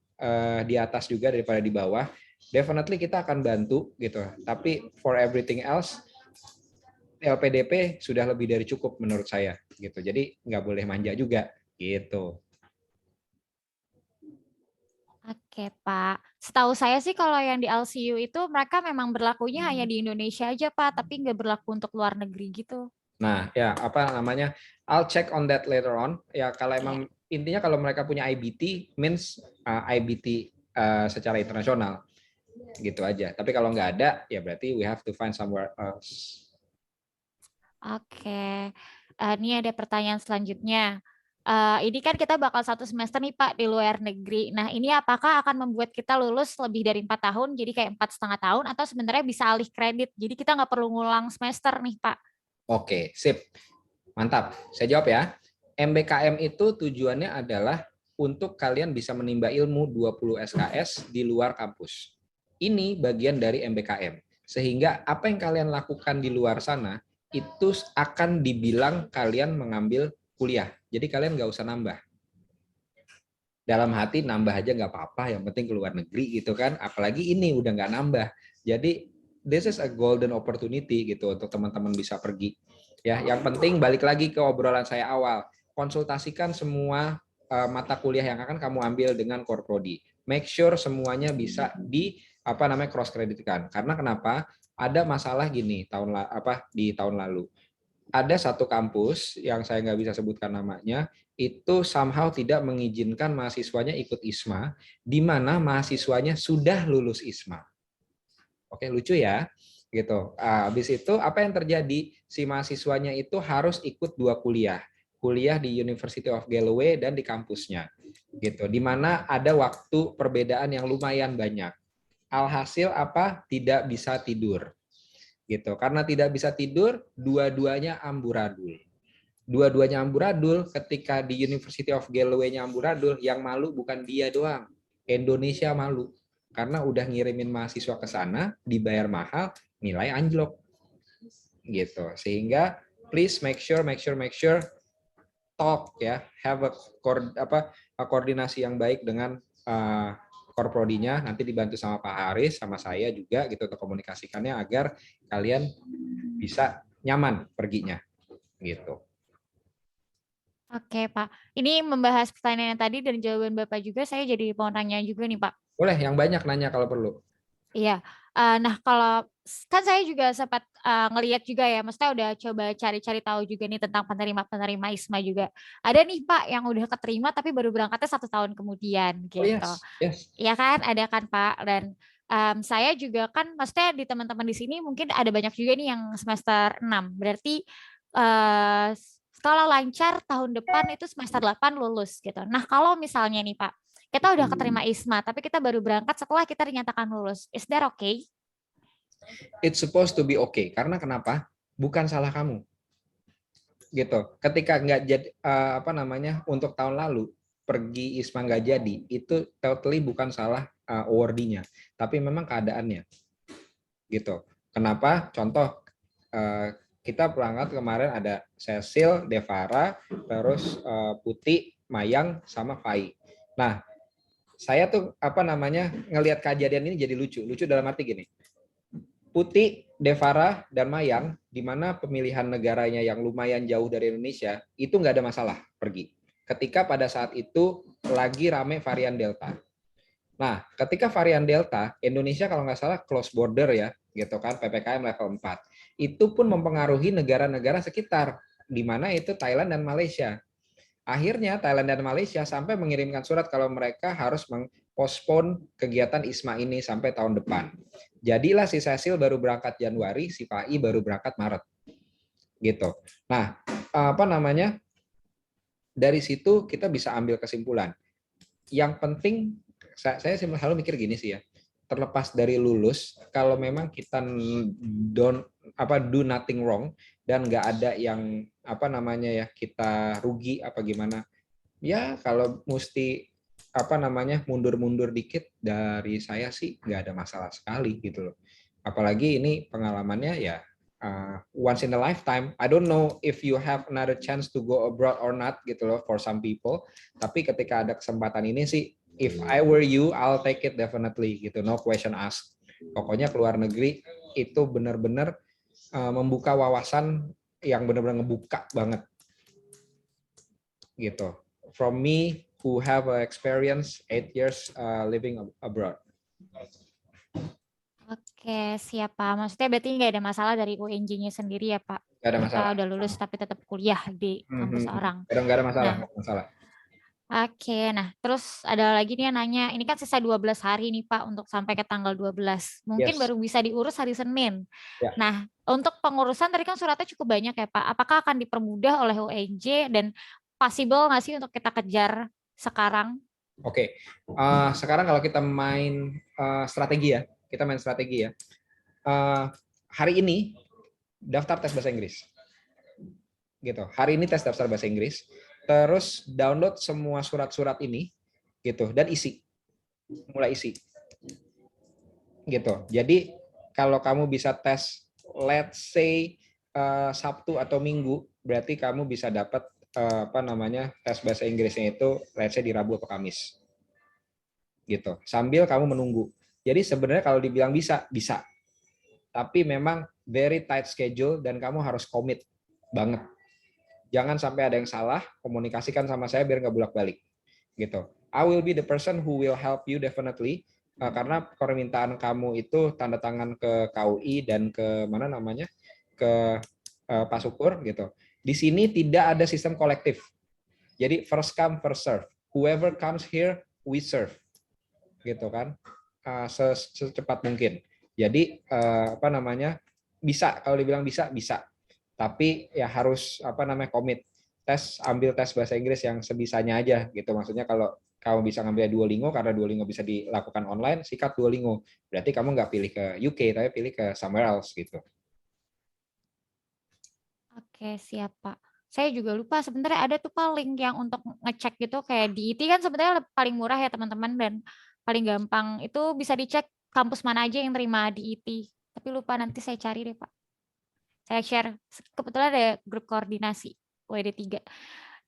di atas juga daripada di bawah. Definitely kita akan bantu gitu, tapi for everything else LPDP sudah lebih dari cukup menurut saya gitu. Jadi nggak boleh manja juga gitu. Oke Pak, setahu saya sih kalau yang di LCU itu mereka memang berlakunya hanya di Indonesia aja Pak, tapi nggak berlaku untuk luar negeri gitu. Nah, ya I'll check on that later on. Ya kalau emang intinya kalau mereka punya IBT means IBT secara internasional gitu aja. Tapi kalau nggak ada, ya berarti we have to find somewhere else. Oke, ini ada pertanyaan selanjutnya. Ini kan kita bakal 1 semester nih Pak di luar negeri. Nah ini apakah akan membuat kita lulus lebih dari 4 tahun, jadi kayak 4,5 tahun, atau sebenarnya bisa alih kredit, jadi kita nggak perlu ngulang semester nih Pak? Oke, sip. Mantap. Saya jawab ya. MBKM itu tujuannya adalah untuk kalian bisa menimba ilmu 20 SKS di luar kampus. Ini bagian dari MBKM. Sehingga apa yang kalian lakukan di luar sana, itu akan dibilang kalian mengambil kuliah. Jadi kalian nggak usah nambah. Dalam hati nambah aja nggak apa-apa, yang penting ke luar negeri gitu kan. Apalagi ini udah nggak nambah. Jadi this is a golden opportunity gitu untuk teman-teman bisa pergi. Ya, yang penting balik lagi ke obrolan saya awal, konsultasikan semua mata kuliah yang akan kamu ambil dengan core prodi. Make sure semuanya bisa di cross creditkan. Karena kenapa? Ada masalah gini di tahun lalu. Ada satu kampus yang saya nggak bisa sebutkan namanya, itu somehow tidak mengizinkan mahasiswanya ikut ISMA, di mana mahasiswanya sudah lulus ISMA. Oke, lucu ya, gitu. Habis itu apa yang terjadi? Si mahasiswanya itu harus ikut 2 kuliah di University of Galloway dan di kampusnya, gitu. Di mana ada waktu perbedaan yang lumayan banyak. Alhasil apa? Tidak bisa tidur, gitu. Karena tidak bisa tidur, dua-duanya amburadul. Dua-duanya amburadul. Ketika di University of Galloway-nya amburadul, yang malu bukan dia doang, Indonesia malu. Karena udah ngirimin mahasiswa ke sana, dibayar mahal, nilai anjlok, gitu. Sehingga please make sure talk ya, have a koordinasi yang baik dengan core prodinya, nanti dibantu sama Pak Haris, sama saya juga gitu untuk komunikasikannya agar kalian bisa nyaman perginya, gitu. Oke Pak, ini membahas pertanyaan yang tadi dan jawaban Bapak juga, saya jadi mau nanya juga nih Pak. Boleh, yang banyak nanya kalau perlu. Iya, nah kalau kan saya juga sempat ngelihat juga ya, maksudnya udah coba cari-cari tahu juga nih tentang penerima ISMA juga. Ada nih Pak yang udah keterima tapi baru berangkatnya 1 tahun kemudian Oh, gitu. yes. Iya kan, ada kan Pak, dan saya juga kan maksudnya di teman-teman di sini mungkin ada banyak juga nih yang semester 6. Berarti kalau lancar tahun depan itu semester 8 lulus gitu. Nah, kalau misalnya nih Pak, kita udah keterima ISMA, tapi kita baru berangkat setelah kita dinyatakan lulus. Is that okay? It's supposed to be okay. Karena kenapa? Bukan salah kamu. Gitu. Ketika nggak jadi untuk tahun lalu pergi ISMA nggak jadi, itu totally bukan salah awardee-nya, tapi memang keadaannya. Gitu. Kenapa? Contoh kita berangkat kemarin ada Cecil, Devara, terus Putih, Mayang, sama Fai. Nah, saya tuh ngelihat kejadian ini jadi lucu. Lucu dalam arti gini. Putih, Devara, dan Mayang, di mana pemilihan negaranya yang lumayan jauh dari Indonesia, itu nggak ada masalah pergi. Ketika pada saat itu lagi rame varian Delta. Nah, ketika varian Delta, Indonesia kalau nggak salah close border ya, gitu kan, PPKM level 4. Itu pun mempengaruhi negara-negara sekitar, di mana itu Thailand dan Malaysia. Akhirnya Thailand dan Malaysia sampai mengirimkan surat kalau mereka harus mengpospon kegiatan ISMA ini sampai tahun depan. Jadilah si Cecil baru berangkat Januari, si Pai baru berangkat Maret. Gitu. Nah, dari situ kita bisa ambil kesimpulan. Yang penting saya selalu mikir gini sih ya, terlepas dari lulus, kalau memang kita do nothing wrong dan nggak ada yang kita rugi apa gimana, ya kalau mesti mundur-mundur dikit dari saya sih nggak ada masalah sekali gitu loh. Apalagi ini pengalamannya ya once in a lifetime. I don't know if you have another chance to go abroad or not gitu loh for some people. Tapi ketika ada kesempatan ini sih, if I were you, I'll take it definitely gitu, no question asked. Pokoknya keluar negeri itu benar-benar membuka wawasan yang benar-benar ngebuka banget gitu. From me who have experience 8 years living abroad. Oke, siap Pak. Maksudnya berarti nggak ada masalah dari UNJ-nya sendiri ya Pak? Nggak ada masalah. Kita udah lulus tapi tetap kuliah di kampus orang. Nggak ada masalah. Nggak ada masalah. Oke, nah terus ada lagi nih yang nanya, ini kan sisa 12 hari nih Pak untuk sampai ke tanggal 12. Mungkin baru bisa diurus hari Senin. Ya. Nah, untuk pengurusan tadi kan suratnya cukup banyak ya Pak. Apakah akan dipermudah oleh UNJ dan possible nggak sih untuk kita kejar sekarang? Oke, sekarang kalau kita main strategi ya, hari ini daftar tes bahasa Inggris. Gitu. Hari ini tes daftar bahasa Inggris. Terus download semua surat-surat ini gitu dan mulai isi gitu. Jadi kalau kamu bisa tes let's say Sabtu atau Minggu, berarti kamu bisa dapat tes bahasa Inggrisnya itu let's say di Rabu atau Kamis gitu, sambil kamu menunggu. Jadi sebenarnya kalau dibilang bisa tapi memang very tight schedule dan kamu harus komit banget. Jangan sampai ada yang salah, komunikasikan sama saya biar nggak bolak-balik. Gitu. I will be the person who will help you definitely, karena permintaan kamu itu tanda tangan ke KUI dan ke mana namanya, ke Pak Syukur gitu. Di sini tidak ada sistem kolektif. Jadi first come first serve. Whoever comes here we serve. Gitu kan. Secepat mungkin. Jadi apa namanya? Bisa, kalau dibilang bisa. Tapi ya harus apa namanya, komit. Ambil tes bahasa Inggris yang sebisanya aja gitu. Maksudnya kalau kamu bisa ngambil Duolingo, karena Duolingo bisa dilakukan online, sikat Duolingo. Berarti kamu nggak pilih ke UK, tapi pilih ke somewhere else gitu. Oke, siap Pak. Saya juga lupa sebenarnya ada tuh Pak link yang untuk ngecek gitu, kayak di IT kan sebenarnya paling murah ya teman-teman, dan paling gampang itu bisa dicek kampus mana aja yang terima di IT. Tapi lupa, nanti saya cari deh Pak. Saya share, kebetulan ada grup koordinasi WD3.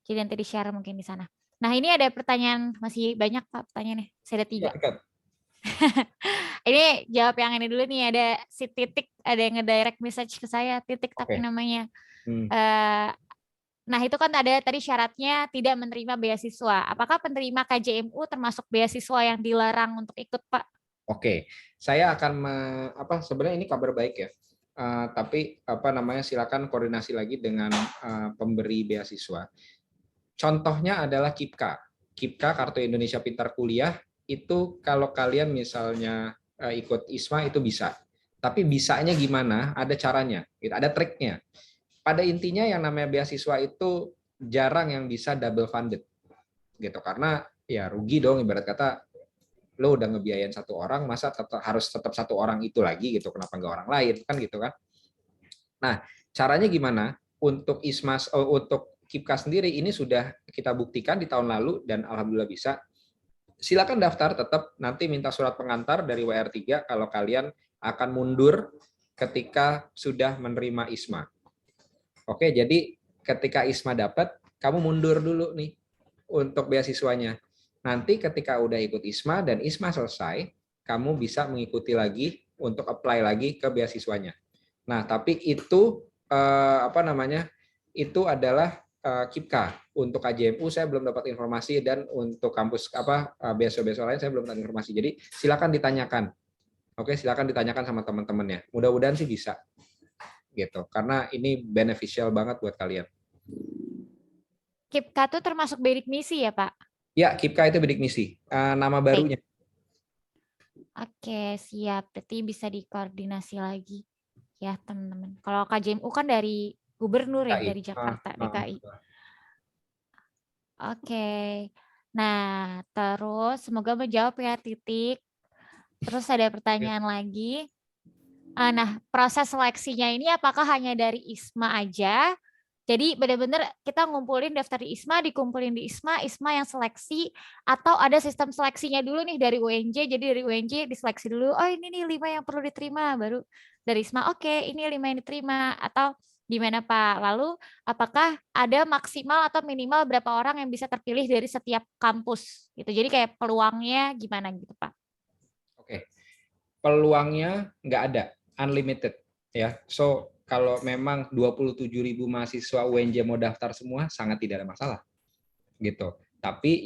Jadi nanti di-share mungkin di sana. Nah, ini ada pertanyaan, masih banyak Pak pertanyaannya. Saya ada 3. Ini jawab yang ini dulu nih, ada si Titik, ada yang nge-direct message ke saya, Titik tapi namanya. Nah, itu kan ada tadi syaratnya tidak menerima beasiswa. Apakah penerima KJMU termasuk beasiswa yang dilarang untuk ikut, Pak? Oke, saya akan sebenarnya ini kabar baik ya. Tapi silakan koordinasi lagi dengan pemberi beasiswa. Contohnya adalah KIPKA, Kartu Indonesia Pintar Kuliah, itu kalau kalian misalnya ikut ISMA itu bisa. Tapi bisanya gimana? Ada caranya, ada triknya. Pada intinya yang namanya beasiswa itu jarang yang bisa double funded. Gitu, karena ya rugi dong, ibarat kata lo udah ngebiayain satu orang, masa harus tetap satu orang itu lagi gitu, kenapa nggak orang lain kan gitu kan. Nah, caranya gimana? Untuk ISMA, untuk KIPKA sendiri ini sudah kita buktikan di tahun lalu dan alhamdulillah bisa. Silakan daftar, tetap nanti minta surat pengantar dari WR3 kalau kalian akan mundur ketika sudah menerima ISMA. Oke, jadi ketika ISMA dapat, kamu mundur dulu nih untuk beasiswanya. Nanti ketika udah ikut ISMA dan ISMA selesai, kamu bisa mengikuti lagi untuk apply lagi ke beasiswanya. Nah, tapi itu itu adalah KIPKA. Untuk KJMU saya belum dapat informasi, dan untuk kampus beasiswa lain saya belum dapat informasi. Jadi silakan ditanyakan. Oke, silakan ditanyakan sama teman-temannya. Mudah-mudahan sih bisa. Gitu. Karena ini beneficial banget buat kalian. KIPKA itu termasuk bidik misi ya, Pak? Ya, KIPKA itu bidik misi. Nama barunya. Oke, siap. Berarti bisa dikoordinasi lagi ya, teman-teman. Kalau KJMU kan dari gubernur ya, dari Jakarta, DKI. Oke. Nah, terus semoga menjawab ya, Titik. Terus ada pertanyaan lagi. Nah, proses seleksinya ini apakah hanya dari ISMA aja? Jadi benar-benar kita ngumpulin daftar di ISMA, dikumpulin di ISMA, ISMA yang seleksi, atau ada sistem seleksinya dulu nih dari UNJ, jadi dari UNJ diseleksi dulu, oh ini nih 5 yang perlu diterima, baru dari ISMA, oke, ini 5 yang diterima, atau gimana Pak? Lalu apakah ada maksimal atau minimal berapa orang yang bisa terpilih dari setiap kampus? Gitu. Jadi kayak peluangnya gimana gitu Pak? Oke, peluangnya nggak ada, unlimited ya. So kalau memang 27.000 mahasiswa UNJ mau daftar semua, sangat tidak ada masalah, gitu. Tapi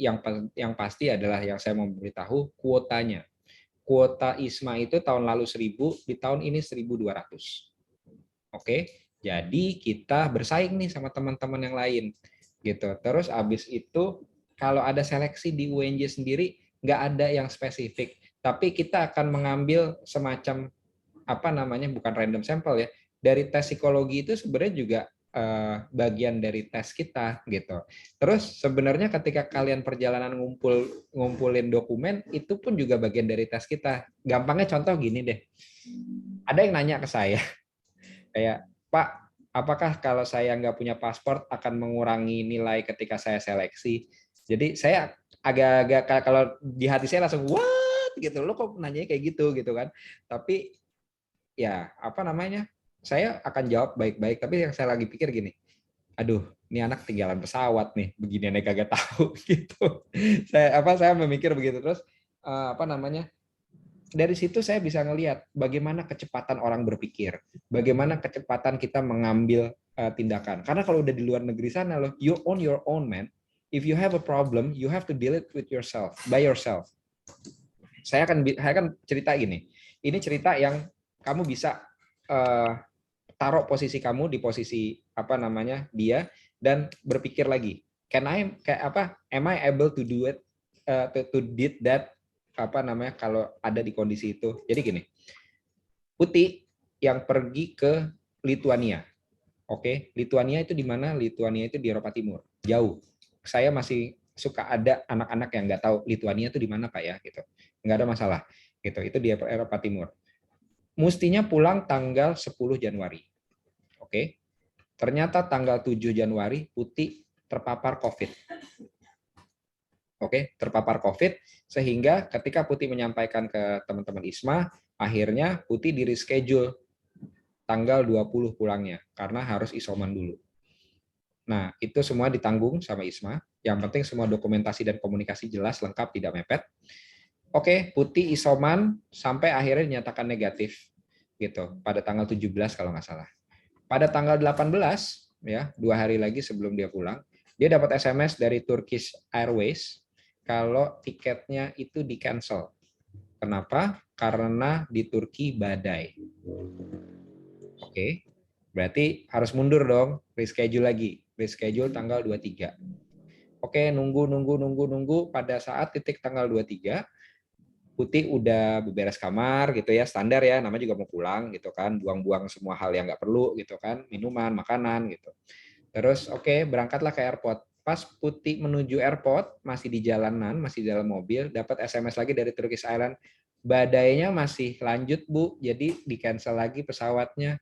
yang pasti adalah yang saya mau beritahu kuotanya. Kuota ISMA itu tahun lalu 1.000, di tahun ini 1.200. Oke, jadi kita bersaing nih sama teman-teman yang lain, gitu. Terus abis itu kalau ada seleksi di UNJ sendiri, nggak ada yang spesifik, tapi kita akan mengambil semacam bukan random sampel ya, dari tes psikologi itu sebenarnya juga bagian dari tes kita gitu. Terus sebenarnya ketika kalian perjalanan ngumpulin dokumen itu pun juga bagian dari tes kita. Gampangnya contoh gini deh. Ada yang nanya ke saya kayak, Pak, apakah kalau saya nggak punya paspor akan mengurangi nilai ketika saya seleksi? Jadi saya agak-agak, kalau di hati saya langsung what gitu, lo kok nanya kayak gitu kan. Tapi ya saya akan jawab baik-baik, tapi yang saya lagi pikir gini, aduh ini anak tinggalan pesawat nih, begini nih kagak tahu gitu. Saya memikir begitu. Terus dari situ saya bisa ngelihat bagaimana kecepatan orang berpikir, bagaimana kecepatan kita mengambil tindakan. Karena kalau udah di luar negeri sana loh, you on your own, man. If you have a problem, you have to deal it with yourself, by yourself. Saya akan cerita gini. Ini cerita yang kamu bisa taruh posisi kamu di posisi dia dan berpikir lagi. Am I able to do it to did that kalau ada di kondisi itu. Jadi gini. Putih yang pergi ke Lituania. Oke, Lituania itu di mana? Lituania itu di Eropa Timur. Jauh. Saya masih suka ada anak-anak yang nggak tahu Lituania itu di mana Pak ya gitu. Nggak ada masalah. Gitu. Itu di Eropa Timur. Mestinya pulang tanggal 10 Januari. Oke. Ternyata tanggal 7 Januari Putih terpapar COVID. Oke, terpapar COVID sehingga ketika Putih menyampaikan ke teman-teman ISMA, akhirnya Putih di reschedule tanggal 20 pulangnya karena harus isoman dulu. Nah, itu semua ditanggung sama ISMA. Yang penting semua dokumentasi dan komunikasi jelas, lengkap, tidak mepet. Oke, Putih isoman sampai akhirnya dinyatakan negatif gitu pada tanggal 17 kalau nggak salah. Pada tanggal 18 ya, 2 hari lagi sebelum dia pulang, dia dapat SMS dari Turkish Airways kalau tiketnya itu di-cancel. Kenapa? Karena di Turki badai. Oke, berarti harus mundur dong, reschedule lagi. Reschedule tanggal 23. Oke, nunggu. Pada saat titik tanggal 23, Putih udah beberes kamar gitu ya, standar ya, namanya juga mau pulang gitu kan, buang-buang semua hal yang nggak perlu gitu kan, minuman, makanan gitu. Terus oke, berangkatlah ke airport. Pas Putih menuju airport, masih di jalanan, masih di dalam mobil, dapat SMS lagi dari Turkish Airlines, badainya masih lanjut Bu, jadi di-cancel lagi pesawatnya.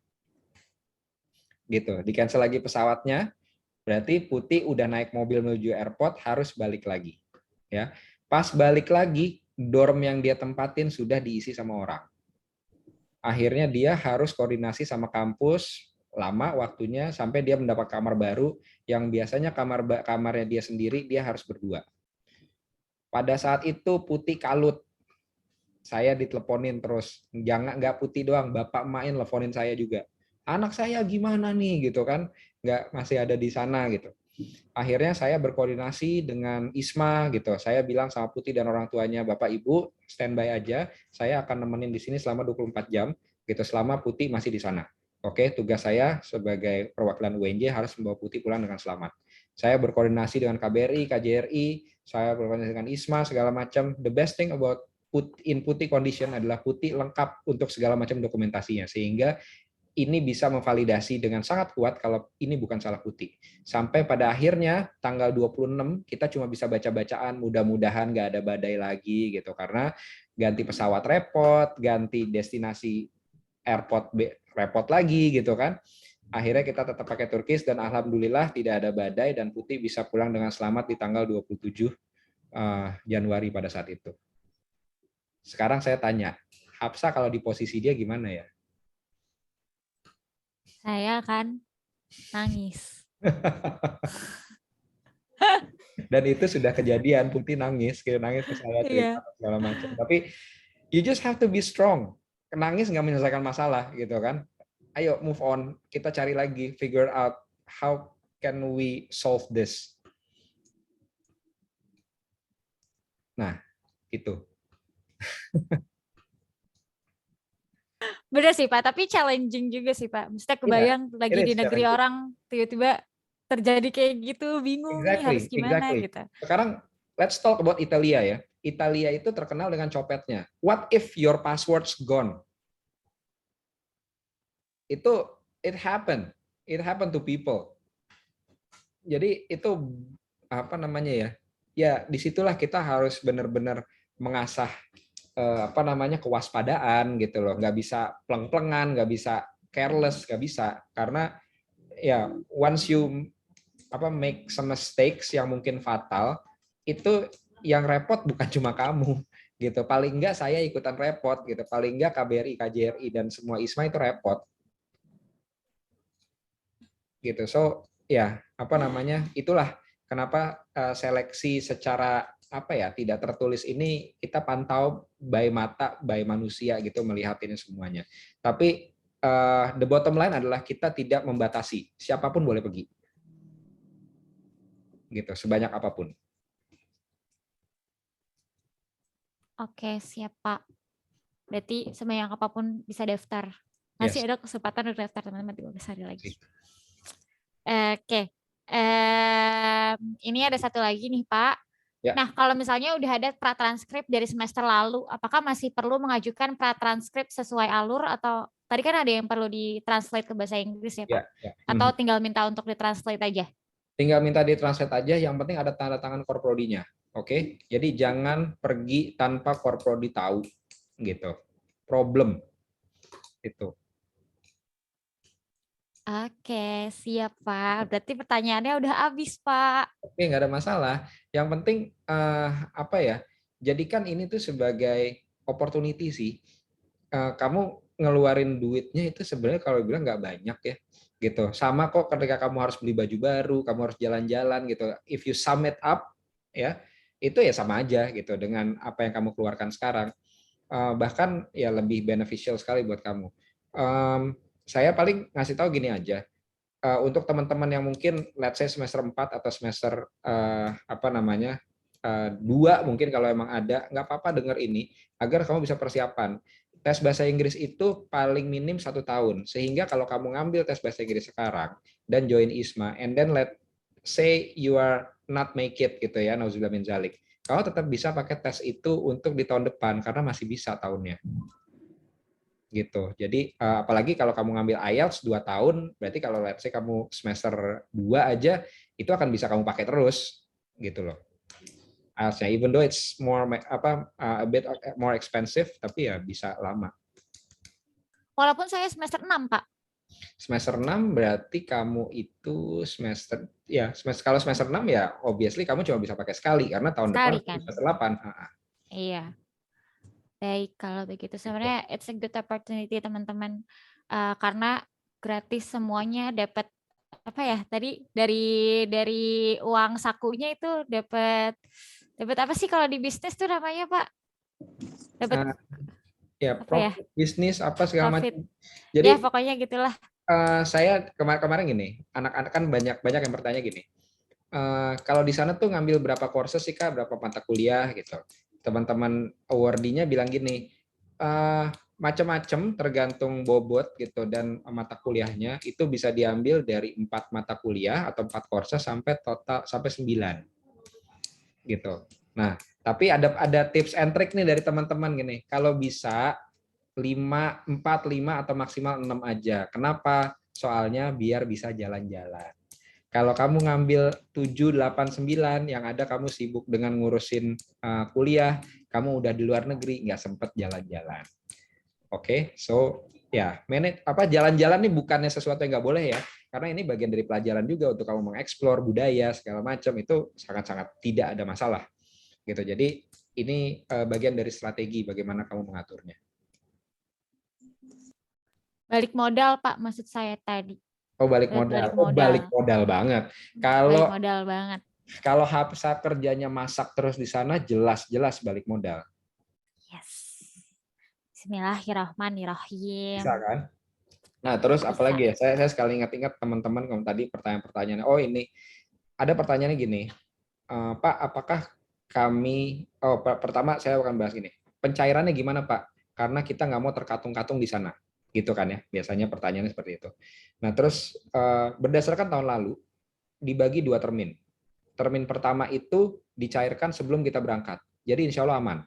Gitu, di-cancel lagi pesawatnya, berarti Putih udah naik mobil menuju airport, harus balik lagi. Ya, pas balik lagi, dorm yang dia tempatin sudah diisi sama orang. Akhirnya dia harus koordinasi sama kampus, lama waktunya sampai dia mendapat kamar baru yang biasanya kamarnya dia sendiri, dia harus berdua. Pada saat itu Putih kalut. Saya diteleponin terus. Nggak Putih doang, bapak main teleponin saya juga. Anak saya gimana nih gitu kan? Nggak masih ada di sana gitu. Akhirnya saya berkoordinasi dengan ISMA gitu. Saya bilang sama Putih dan orang tuanya, Bapak Ibu standby aja. Saya akan nemenin di sini selama 24 jam gitu selama Putih masih di sana. Oke, tugas saya sebagai perwakilan UNJ harus membawa Putih pulang dengan selamat. Saya berkoordinasi dengan KBRI, KJRI, saya berkoordinasi dengan ISMA segala macam. The best thing about Putih condition adalah Putih lengkap untuk segala macam dokumentasinya sehingga ini bisa memvalidasi dengan sangat kuat kalau ini bukan salah Putih. Sampai pada akhirnya tanggal 26 kita cuma bisa baca-bacaan, mudah-mudahan nggak ada badai lagi gitu karena ganti pesawat repot, ganti destinasi airport repot lagi gitu kan. Akhirnya kita tetap pakai Turkish dan alhamdulillah tidak ada badai dan Putih bisa pulang dengan selamat di tanggal 27 Januari pada saat itu. Sekarang saya tanya, Hafsa kalau di posisi dia gimana ya? Saya kan nangis. Dan itu sudah kejadian, Putih nangis ke saya cerita segala macam. Tapi you just have to be strong. Nangis nggak menyelesaikan masalah gitu kan. Ayo move on, kita cari lagi, figure out how can we solve this. Nah, itu. Bener sih Pak, tapi challenging juga sih Pak. Maksudnya kebayang lagi di negeri orang, tiba-tiba terjadi kayak gitu, bingung nih harus gimana gitu. Sekarang let's talk about Italia ya. Italia itu terkenal dengan copetnya. What if your password's gone? It happened to people. Jadi itu apa namanya ya? Ya disitulah kita harus benar-benar mengasah kewaspadaan gitu loh. Nggak bisa pleng-plengan, nggak bisa careless, nggak bisa karena ya once you make some mistakes yang mungkin fatal, itu yang repot bukan cuma kamu gitu. Paling enggak saya ikutan repot gitu. Paling enggak KBRI, KJRI dan semua ISMA itu repot. Gitu. So, ya, itulah kenapa seleksi secara apa ya, tidak tertulis ini kita pantau by mata, by manusia gitu melihat ini semuanya. Tapi the bottom line adalah kita tidak membatasi, siapapun boleh pergi. Gitu, sebanyak apapun. Oke, siap Pak. Berarti sebanyak apapun bisa daftar. Masih ada kesempatan untuk daftar teman-teman 15 hari lagi. Oke. Ini ada satu lagi nih Pak. Ya. Nah, kalau misalnya udah ada pratranskrip dari semester lalu, apakah masih perlu mengajukan pratranskrip sesuai alur atau tadi kan ada yang perlu ditranslate ke bahasa Inggris ya Pak? Ya. Atau tinggal minta untuk ditranslate aja? Tinggal minta ditranslate aja, yang penting ada tanda tangan Korprodinya. Oke, jadi jangan pergi tanpa Korprodi tahu, gitu. Problem itu. Oke, siap Pak. Berarti pertanyaannya udah habis Pak. Oke, nggak ada masalah. Yang penting apa ya? Jadikan ini tuh sebagai opportunity sih. Kamu ngeluarin duitnya itu sebenarnya kalau bilang nggak banyak ya, gitu. Sama kok ketika kamu harus beli baju baru, kamu harus jalan-jalan gitu. If you sum it up, ya itu ya sama aja gitu dengan apa yang kamu keluarkan sekarang. Bahkan ya lebih beneficial sekali buat kamu. Saya paling ngasih tahu gini aja. Untuk teman-teman yang mungkin let's say semester 4 atau semester apa namanya 2 mungkin kalau emang ada, nggak apa-apa dengar ini agar kamu bisa persiapan. Tes bahasa Inggris itu paling minim 1 tahun, sehingga kalau kamu ngambil tes bahasa Inggris sekarang dan join ISMA, and then let's say you are not make it gitu ya, nauzubillah min zalik, kamu tetap bisa pakai tes itu untuk di tahun depan karena masih bisa tahunnya. Gitu. Jadi apalagi kalau kamu ngambil IELTS 2 tahun, berarti kalau let's say kamu semester 2 aja itu akan bisa kamu pakai terus gitu loh. IELTS-nya even though it's more a bit more expensive, tapi ya bisa lama. Walaupun saya semester 6, Pak. Semester 6 berarti kamu itu semester ya, kalau semester 6 ya obviously kamu cuma bisa pakai sekali karena tahun depan kan? Semester 8. Iya. Baik, kalau begitu sebenarnya it's a good opportunity teman-teman, karena gratis semuanya, dapat apa ya tadi dari uang sakunya itu dapat apa sih kalau di bisnis tuh namanya Pak? Dapat ya profit bisnis apa segala macam. Jadi ya pokoknya gitulah. Saya kemarin gini, anak-anak kan banyak yang bertanya gini. Kalau di sana tuh ngambil berapa courses sih Kak, berapa mata kuliah gitu. Teman-teman awardee-nya bilang gini, macam-macam tergantung bobot gitu dan mata kuliahnya itu bisa diambil dari 4 mata kuliah atau 4 courses sampai total sampai 9 gitu. Nah, tapi ada tips and trick nih dari teman-teman gini. Kalau bisa 4, 5 atau maksimal 6 aja. Kenapa? Soalnya biar bisa jalan-jalan. Kalau kamu ngambil 7, 8, 9, yang ada kamu sibuk dengan ngurusin kuliah, kamu udah di luar negeri, nggak sempet jalan-jalan. Oke, so ya, jalan-jalan ini bukannya sesuatu yang nggak boleh ya, karena ini bagian dari pelajaran juga untuk kamu mengeksplor budaya segala macam, itu sangat-sangat tidak ada masalah. Gitu. Jadi ini bagian dari strategi bagaimana kamu mengaturnya. Balik modal Pak, maksud saya tadi. Oh, balik modal banget. Kalau balik modal banget. Kalau saat kerjanya masak terus di sana, jelas-jelas balik modal. Yes. Bismillahirrahmanirrahim. Bisa kan? Nah, terus apalagi ya? Saya sekali ingat-ingat teman-teman kalau tadi pertanyaan-pertanyaannya. Oh, ini ada pertanyaannya gini. Pak, apakah kami pertama saya akan bahas gini. Pencairannya gimana, Pak? Karena kita nggak mau terkatung-katung di sana. Gitu kan ya. Biasanya pertanyaannya seperti itu. Nah, terus berdasarkan tahun lalu dibagi 2 termin. Termin pertama itu dicairkan sebelum kita berangkat. Jadi insya Allah aman.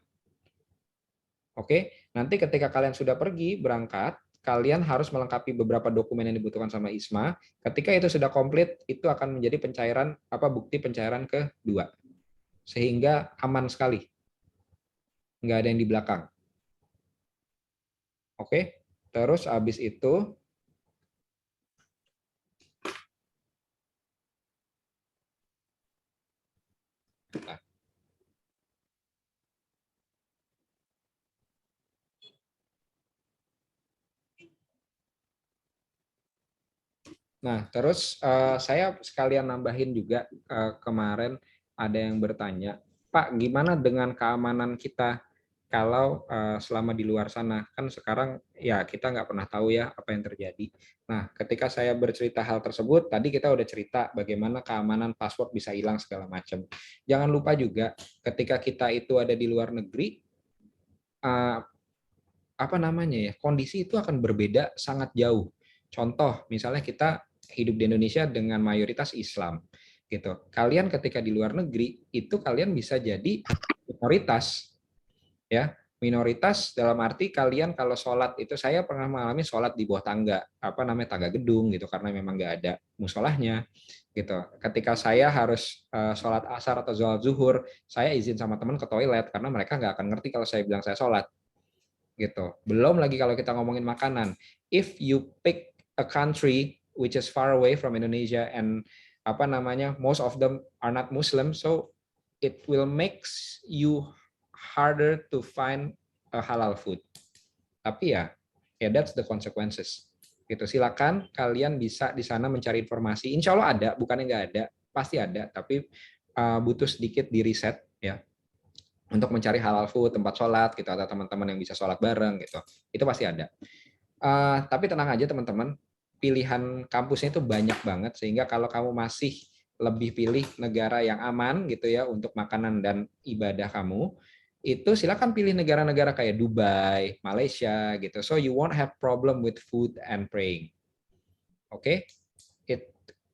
Oke, nanti ketika kalian sudah pergi berangkat, kalian harus melengkapi beberapa dokumen yang dibutuhkan sama ISMA. Ketika itu sudah komplit, itu akan menjadi pencairan bukti pencairan kedua. Sehingga aman sekali. Nggak ada yang di belakang. Oke, terus habis itu terus saya sekalian nambahin juga kemarin ada yang bertanya Pak, gimana dengan keamanan kita kalau selama di luar sana? Kan sekarang ya kita nggak pernah tahu ya apa yang terjadi. Nah, ketika saya bercerita hal tersebut, tadi kita udah cerita bagaimana keamanan password bisa hilang segala macam. Jangan lupa juga ketika kita itu ada di luar negeri, apa namanya ya, kondisi itu akan berbeda sangat jauh. Contoh, misalnya kita hidup di Indonesia dengan mayoritas Islam, gitu. Kalian ketika di luar negeri itu kalian bisa jadi minoritas, ya. Minoritas dalam arti kalian kalau sholat itu, saya pernah mengalami sholat di bawah tangga, apa namanya, tangga gedung gitu, karena memang nggak ada musolahnya, gitu. Ketika saya harus sholat asar atau sholat zuhur, saya izin sama teman ke toilet karena mereka nggak akan ngerti kalau saya bilang saya sholat, gitu. Belum lagi kalau kita ngomongin makanan. If you pick a country which is far away from Indonesia and apa namanya, most of them are not Muslim, so it will makes you harder to find a halal food. Tapi ya that's the consequences. Gitu. Silakan kalian bisa di sana mencari informasi. Insya Allah ada, bukannya nggak ada, pasti ada. Tapi butuh sedikit di riset ya, untuk mencari halal food, tempat sholat gitu, atau teman-teman yang bisa sholat bareng gitu, itu pasti ada. Tapi tenang aja teman-teman, pilihan kampusnya itu banyak banget, sehingga kalau kamu masih lebih pilih negara yang aman gitu ya untuk makanan dan ibadah kamu, itu silakan pilih negara-negara kayak Dubai, Malaysia gitu. So you won't have problem with food and praying. Oke?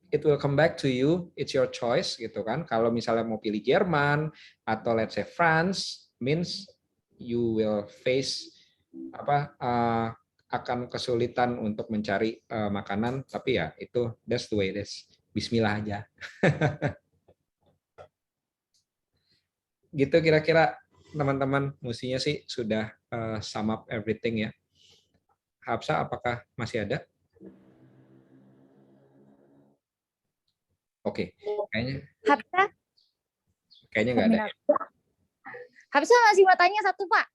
It will come back to you, it's your choice gitu kan. Kalau misalnya mau pilih Jerman atau let's say France, means you will face akan kesulitan untuk mencari makanan, tapi ya itu that's the way it is. Bismillah aja. Gitu kira-kira teman-teman, mestinya sih sudah sum up everything ya. Hafsa, apakah masih ada? Oke, kayaknya nggak ada. Hafsa masih mau tanya satu, Pak.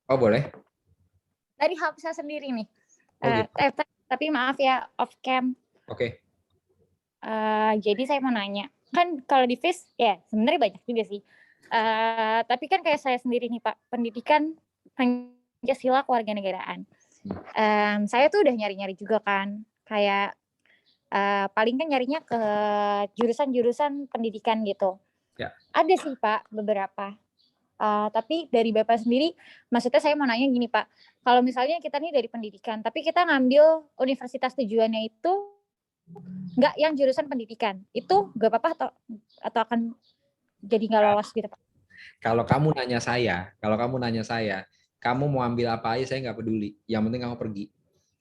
Oh, boleh. Dari Hafsa sendiri nih. Oh, gitu. Tapi maaf ya, off cam. Oke. Jadi saya mau nanya, kan kalau di FIS ya sebenarnya banyak juga sih. Tapi kan kayak saya sendiri nih Pak, pendidikan Pancasila Kewarganegaraan. Saya tuh udah nyari-nyari juga kan, kayak paling kan nyarinya ke jurusan-jurusan pendidikan gitu. Ya. Ada sih Pak beberapa. Tapi dari Bapak sendiri, maksudnya saya mau nanya gini Pak, kalau misalnya kita nih dari pendidikan, tapi kita ngambil universitas tujuannya itu nggak yang jurusan pendidikan, itu nggak apa-apa atau akan jadi nggak lolos gitu Pak? Kalau kamu nanya saya, kamu mau ambil apa aja saya nggak peduli. Yang penting kamu pergi.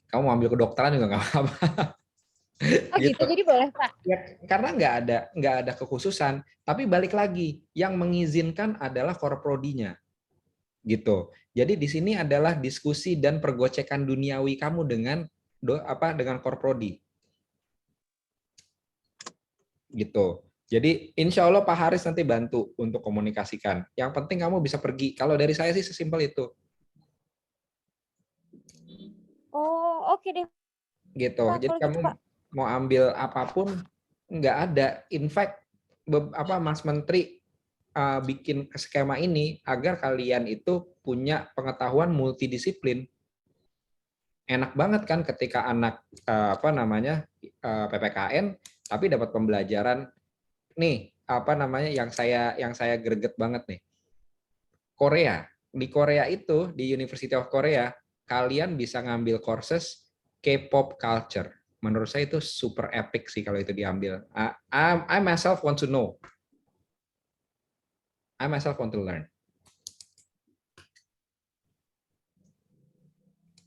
Kamu mau ambil kedokteran juga nggak apa-apa. Oh gitu, jadi boleh Pak? Ya, karena nggak ada kekhususan. Tapi balik lagi, yang mengizinkan adalah korprodinya, gitu. Jadi di sini adalah diskusi dan pergocekan duniawi kamu dengan dengan korprodi, gitu. Jadi insya Allah Pak Haris nanti bantu untuk komunikasikan. Yang penting kamu bisa pergi. Kalau dari saya sih sesimpel itu. Oh oke deh. Gitu. Jadi kamu mau ambil apapun nggak ada. In fact, Mas Menteri bikin skema ini agar kalian itu punya pengetahuan multidisiplin. Enak banget kan ketika anak PPKN tapi dapat pembelajaran nih yang saya greget banget nih. Korea. Di Korea itu di University of Korea kalian bisa ngambil courses K-pop culture. Menurut saya itu super epic sih kalau itu diambil. I myself want to know. I myself want to learn.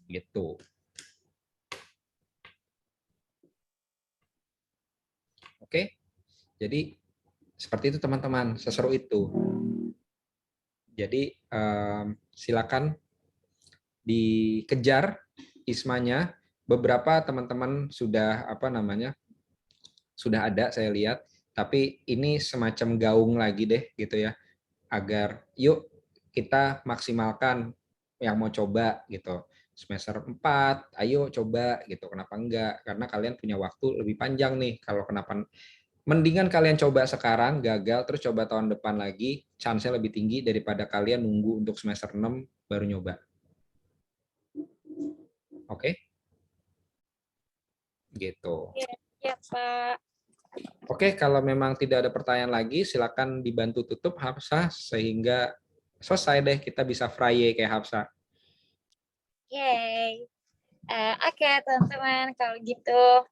Gitu. Oke. Jadi seperti itu teman-teman, seseru itu. Jadi silakan dikejar ISMA-nya. Beberapa teman-teman sudah sudah ada saya lihat, tapi ini semacam gaung lagi deh gitu ya, agar yuk kita maksimalkan yang mau coba gitu. Semester 4, ayo coba gitu. Kenapa enggak? Karena kalian punya waktu lebih panjang nih. Kalau kenapa Mendingan kalian coba sekarang, gagal, terus coba tahun depan lagi, chance-nya lebih tinggi daripada kalian nunggu untuk semester 6 baru nyoba. Oke? Gitu. Ya, Pak. Oke, kalau memang tidak ada pertanyaan lagi, silakan dibantu tutup Hafsah, sehingga selesai deh, kita bisa Friday kayak Hafsah. Yay. Oke, teman-teman, kalau gitu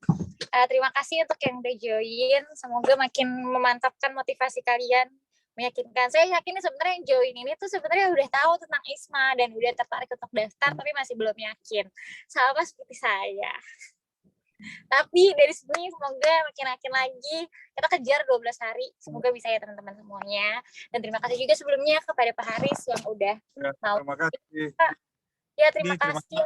terima kasih untuk yang udah join. Semoga makin memantapkan motivasi kalian, meyakinkan. Saya yakin sebenarnya yang join ini tuh sebenarnya udah tahu tentang ISMA dan udah tertarik untuk daftar, tapi masih belum yakin. Sama seperti saya. Tapi dari sini semoga makin yakin lagi. Kita kejar 12 hari. Semoga bisa ya teman-teman semuanya. Dan terima kasih juga sebelumnya kepada Pak Haris yang udah mau. Terima kasih. Ya, terima kasih.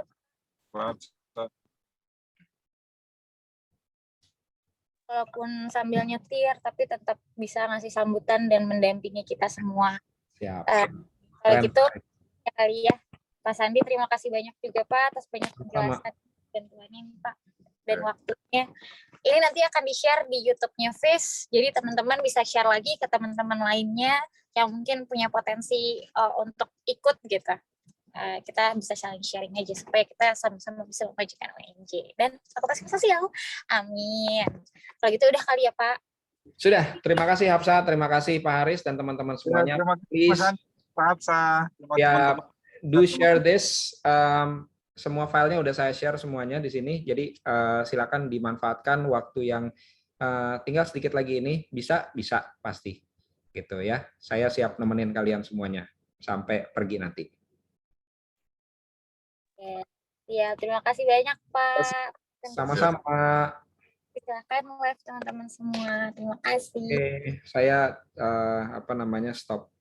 Walaupun sambil nyetir, tapi tetap bisa ngasih sambutan dan mendampingi kita semua. Siap. Kalau gitu, kali ya, Pak Sandi, terima kasih banyak juga Pak atas banyak penjelasan dan bantuannya Pak dan waktunya. Ini nanti akan di-share di YouTube-nya Fish, jadi teman-teman bisa share lagi ke teman-teman lainnya yang mungkin punya potensi untuk ikut gitu. Kita bisa saling sharing aja supaya kita sama-sama bisa memajukan UNJ dan fakultas sosial. Amin. Kalau gitu udah kali ya Pak. Sudah, terima kasih Hafsah, terima kasih Pak Haris dan teman-teman semuanya. Terima kasih Please, Pak Hafsah. ya, do share this. Semua filenya udah saya share semuanya di sini. Jadi silakan dimanfaatkan waktu yang tinggal sedikit lagi ini. Bisa pasti. Gitu ya. Saya siap nemenin kalian semuanya sampai pergi nanti. Ya, terima kasih banyak Pak. Sama-sama. Silakan live teman-teman semua. Terima kasih. Oke, saya stop